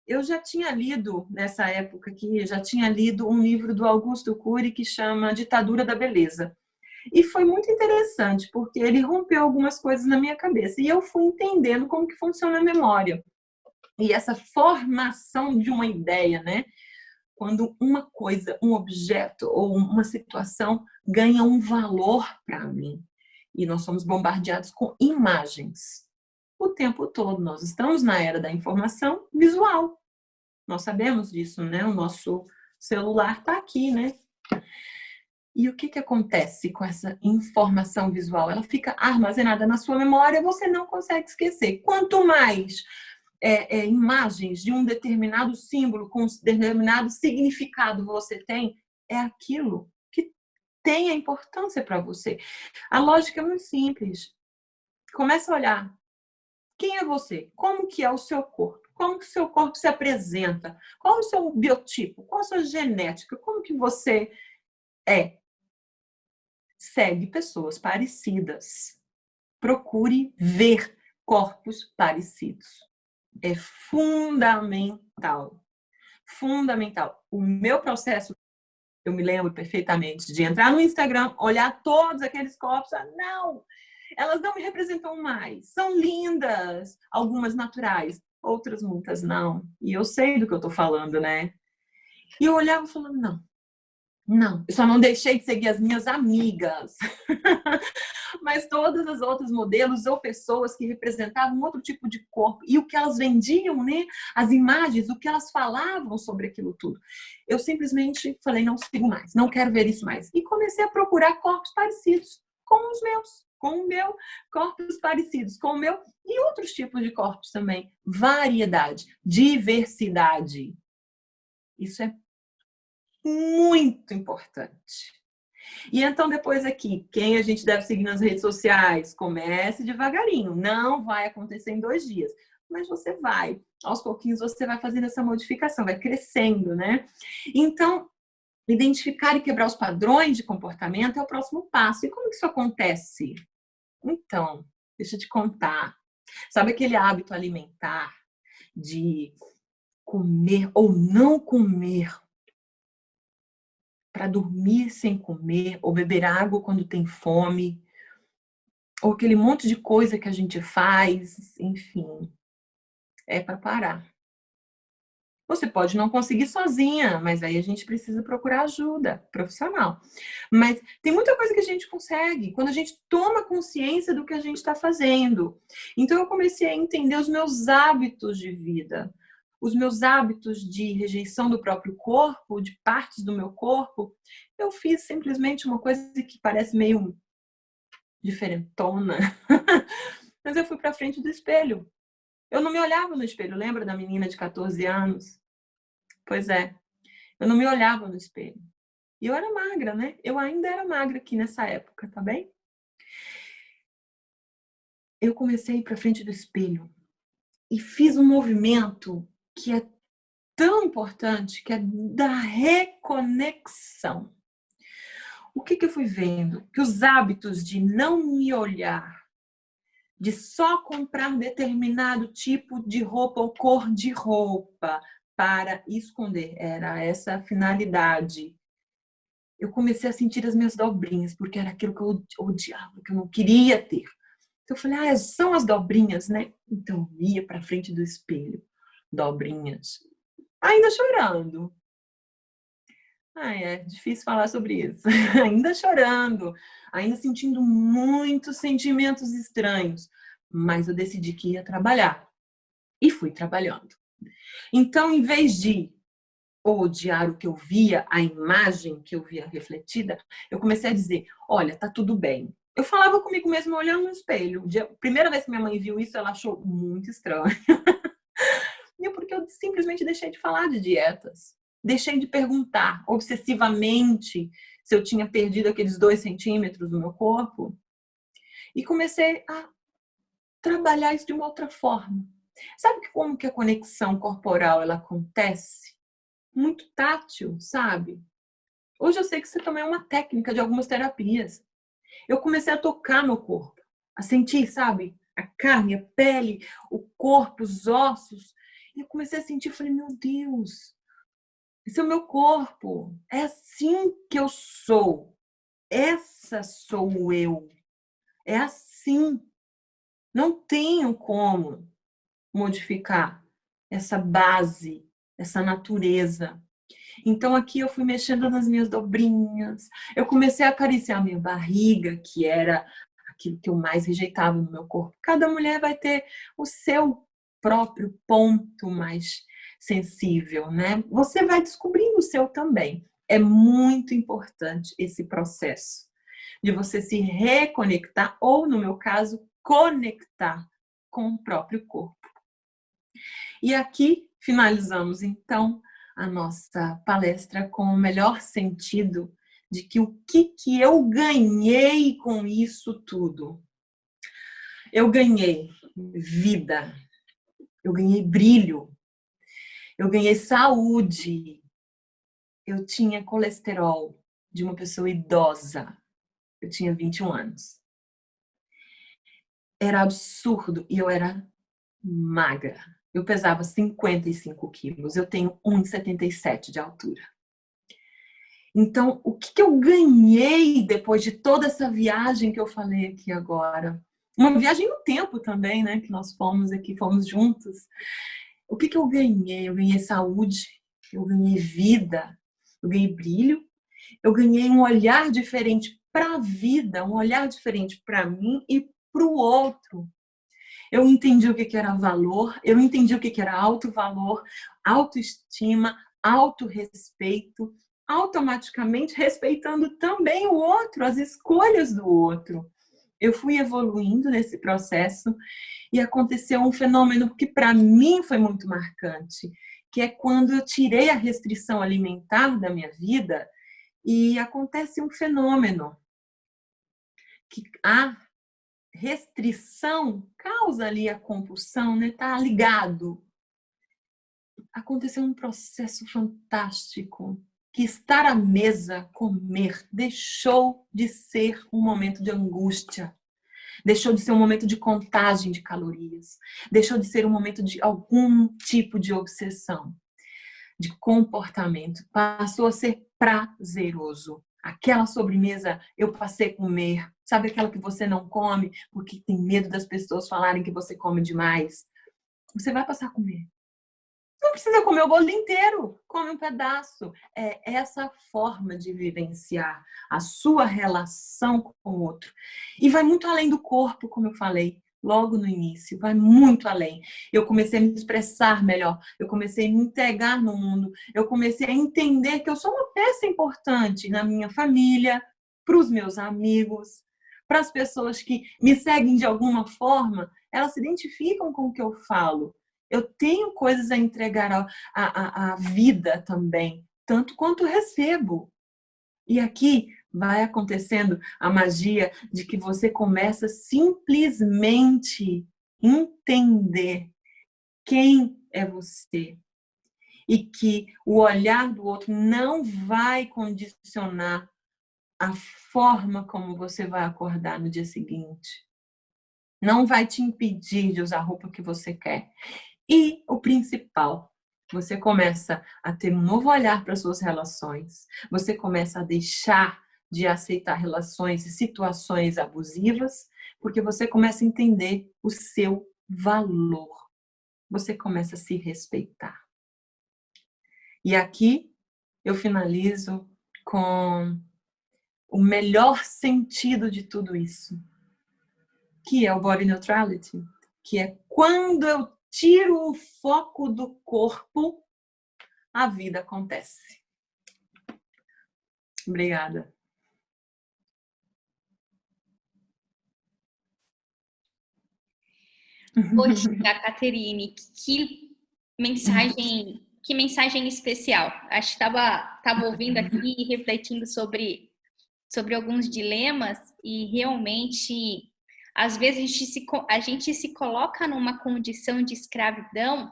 Eu já tinha lido, nessa época aqui, já tinha lido um livro do Augusto Cury que chama Ditadura da Beleza. E foi muito interessante, porque ele rompeu algumas coisas na minha cabeça. E eu fui entendendo como que funciona a memória. E essa formação de uma ideia, né? quando uma coisa, um objeto ou uma situação ganha um valor para mim. E nós somos bombardeados com imagens o tempo todo. Nós estamos na era da informação visual. Nós sabemos disso, né? O nosso celular está aqui, né? E o que acontece com essa informação visual? Ela fica armazenada na sua memória, você não consegue esquecer. Quanto mais imagens de um determinado símbolo com um determinado significado você tem, é aquilo que tem a importância para você. A lógica é muito simples. Começa a olhar. Quem é você? Como que é o seu corpo? Como que o seu corpo se apresenta? Qual é o seu biotipo? Qual a sua genética? Como que você é? Segue pessoas parecidas. Procure ver corpos parecidos. É fundamental. Fundamental. O meu processo, eu me lembro perfeitamente de entrar no Instagram, olhar todos aqueles corpos, não! Elas não me representam mais. São lindas, algumas naturais, outras muitas não. E eu sei do que eu tô falando, né? E eu olhava e falava, não, eu só não deixei de seguir as minhas amigas. Mas todas as outras modelos ou pessoas que representavam outro tipo de corpo e o que elas vendiam, né? As imagens, o que elas falavam sobre aquilo tudo. Eu simplesmente falei, não sigo mais, não quero ver isso mais. E comecei a procurar corpos parecidos com os meus, com o meu, corpos parecidos com o meu e outros tipos de corpos também. Variedade, diversidade. Isso é muito importante. E então, depois aqui, quem a gente deve seguir nas redes sociais? Comece devagarinho. Não vai acontecer em 2 dias. Mas você vai. Aos pouquinhos você vai fazendo essa modificação, vai crescendo, né? Então, identificar e quebrar os padrões de comportamento é o próximo passo. E como que isso acontece? Então, deixa eu te contar. Sabe aquele hábito alimentar de comer ou não comer, para dormir sem comer, ou beber água quando tem fome, ou aquele monte de coisa que a gente faz, enfim, é para parar. Você pode não conseguir sozinha, mas aí a gente precisa procurar ajuda profissional. Mas tem muita coisa que a gente consegue quando a gente toma consciência do que a gente está fazendo. Então eu comecei a entender os meus hábitos de vida, os meus hábitos de rejeição do próprio corpo, de partes do meu corpo. Eu fiz simplesmente uma coisa que parece meio diferentona, mas eu fui para frente do espelho. Eu não me olhava no espelho, lembra da menina de 14 anos? Pois é, eu não me olhava no espelho. E eu era magra, né? Eu ainda era magra aqui nessa época, tá bem? Eu comecei a ir para frente do espelho e fiz um movimento que é tão importante, que é da reconexão. O que eu fui vendo? Que os hábitos de não me olhar, de só comprar determinado tipo de roupa ou cor de roupa para esconder, era essa a finalidade. Eu comecei a sentir as minhas dobrinhas, porque era aquilo que eu odiava, que eu não queria ter. Então eu falei, são as dobrinhas, né? Então eu ia para frente do espelho, dobrinhas. Ainda chorando. É difícil falar sobre isso. Ainda chorando, ainda sentindo muitos sentimentos estranhos. Mas eu decidi que ia trabalhar. E fui trabalhando. Então, em vez de odiar o que eu via, a imagem que eu via refletida, eu comecei a dizer, olha, tá tudo bem. Eu falava comigo mesma olhando no espelho. A primeira vez que minha mãe viu isso, ela achou muito estranho. E é porque eu simplesmente deixei de falar de dietas. Deixei de perguntar obsessivamente se eu tinha perdido aqueles 2 centímetros do meu corpo. E comecei a trabalhar isso de uma outra forma. Sabe como que a conexão corporal ela acontece? Muito tátil, sabe? Hoje eu sei que isso também é uma técnica de algumas terapias. Eu comecei a tocar meu corpo, a sentir, sabe? A carne, a pele, o corpo, os ossos. E eu comecei a sentir, falei, meu Deus, esse é o meu corpo. É assim que eu sou. Essa sou eu. É assim. Não tenho como modificar essa base, essa natureza. Então aqui eu fui mexendo nas minhas dobrinhas, eu comecei a acariciar a minha barriga, que era aquilo que eu mais rejeitava no meu corpo. Cada mulher vai ter o seu próprio ponto mais sensível, né? Você vai descobrindo o seu também. É muito importante esse processo de você se reconectar, ou no meu caso, conectar com o próprio corpo. E aqui finalizamos então a nossa palestra com o melhor sentido de que o que eu ganhei com isso tudo. Eu ganhei vida, eu ganhei brilho, eu ganhei saúde, eu tinha colesterol de uma pessoa idosa, eu tinha 21 anos. Era absurdo e eu era magra. Eu pesava 55 quilos, eu tenho 1,77 de altura. Então, o que eu ganhei depois de toda essa viagem que eu falei aqui agora? Uma viagem no tempo também, né? Que nós fomos aqui, fomos juntos. O que eu ganhei? Eu ganhei saúde, eu ganhei vida, eu ganhei brilho, eu ganhei um olhar diferente para a vida, um olhar diferente para mim e para o outro. Eu entendi o que era valor, eu entendi o que era alto valor, autoestima, autorrespeito, automaticamente respeitando também o outro, as escolhas do outro. Eu fui evoluindo nesse processo e aconteceu um fenômeno que para mim foi muito marcante, que é quando eu tirei a restrição alimentar da minha vida e acontece um fenômeno que a restrição causa ali a compulsão, né? Tá ligado. Aconteceu um processo fantástico que estar à mesa, comer, deixou de ser um momento de angústia, deixou de ser um momento de contagem de calorias, deixou de ser um momento de algum tipo de obsessão, de comportamento, passou a ser prazeroso. Aquela sobremesa eu passei a comer. Sabe aquela que você não come porque tem medo das pessoas falarem que você come demais? Você vai passar a comer. Não precisa comer o bolo inteiro, come um pedaço. É essa forma de vivenciar a sua relação com o outro. E vai muito além do corpo, como eu falei logo no início, vai muito além. Eu comecei a me expressar melhor, eu comecei a me entregar no mundo, eu comecei a entender que eu sou uma peça importante na minha família, para os meus amigos, para as pessoas que me seguem de alguma forma, elas se identificam com o que eu falo. Eu tenho coisas a entregar à vida também, tanto quanto recebo. E aqui vai acontecendo a magia de que você começa simplesmente entender quem é você. E que o olhar do outro não vai condicionar a forma como você vai acordar no dia seguinte. Não vai te impedir de usar a roupa que você quer. E o principal, você começa a ter um novo olhar para suas relações. Você começa a deixar de aceitar relações e situações abusivas, porque você começa a entender o seu valor. Você começa a se respeitar. E aqui eu finalizo com o melhor sentido de tudo isso, que é o body neutrality, que é quando eu tiro o foco do corpo, a vida acontece. Obrigada. Poxa, Caterine, que mensagem especial. Acho que estava ouvindo aqui e refletindo sobre alguns dilemas e realmente, às vezes, a gente se coloca numa condição de escravidão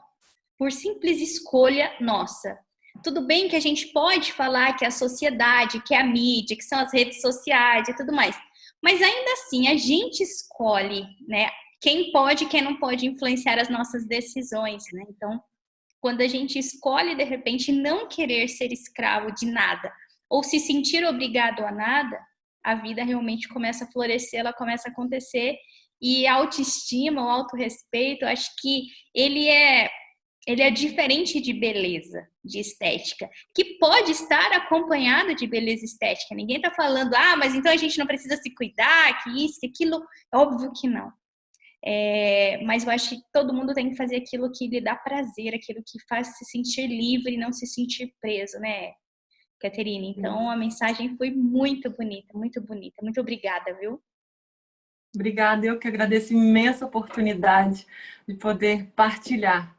por simples escolha nossa. Tudo bem que a gente pode falar que é a sociedade, que é a mídia, que são as redes sociais e tudo mais, mas ainda assim a gente escolhe, né? Quem pode e quem não pode influenciar as nossas decisões, né? Então, quando a gente escolhe, de repente, não querer ser escravo de nada ou se sentir obrigado a nada, a vida realmente começa a florescer, ela começa a acontecer. E a autoestima, o autorrespeito, acho que ele é ele é diferente de beleza, de estética, que pode estar acompanhado de beleza estética. Ninguém está falando, mas então a gente não precisa se cuidar, que isso, que aquilo. Óbvio que não. Mas eu acho que todo mundo tem que fazer aquilo que lhe dá prazer, aquilo que faz se sentir livre e não se sentir preso, né, Caterine? Então, a mensagem foi muito bonita, muito bonita. Muito obrigada, viu? Obrigada, eu que agradeço a imensa oportunidade de poder partilhar,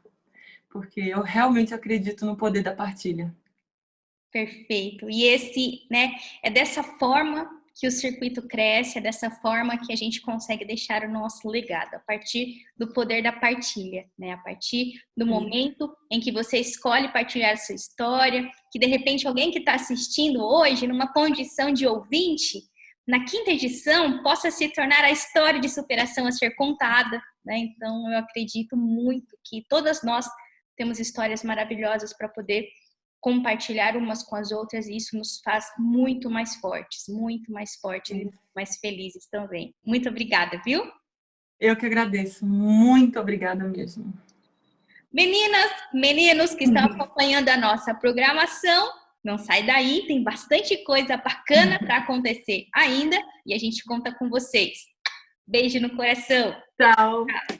porque eu realmente acredito no poder da partilha. Perfeito. E esse, né, é dessa forma que o circuito cresce, é dessa forma que a gente consegue deixar o nosso legado, a partir do poder da partilha, né? A partir do momento em que você escolhe partilhar a sua história, que de repente alguém que está assistindo hoje, numa condição de ouvinte, na 5ª edição, possa se tornar a história de superação a ser contada, né? Então, eu acredito muito que todas nós temos histórias maravilhosas para poder compartilhar umas com as outras, e isso nos faz muito mais fortes e mais felizes também. Muito obrigada, viu? Eu que agradeço. Muito obrigada mesmo. Meninas, meninos que estão acompanhando a nossa programação, não sai daí, tem bastante coisa bacana para acontecer ainda e a gente conta com vocês. Beijo no coração. Tchau. Tchau.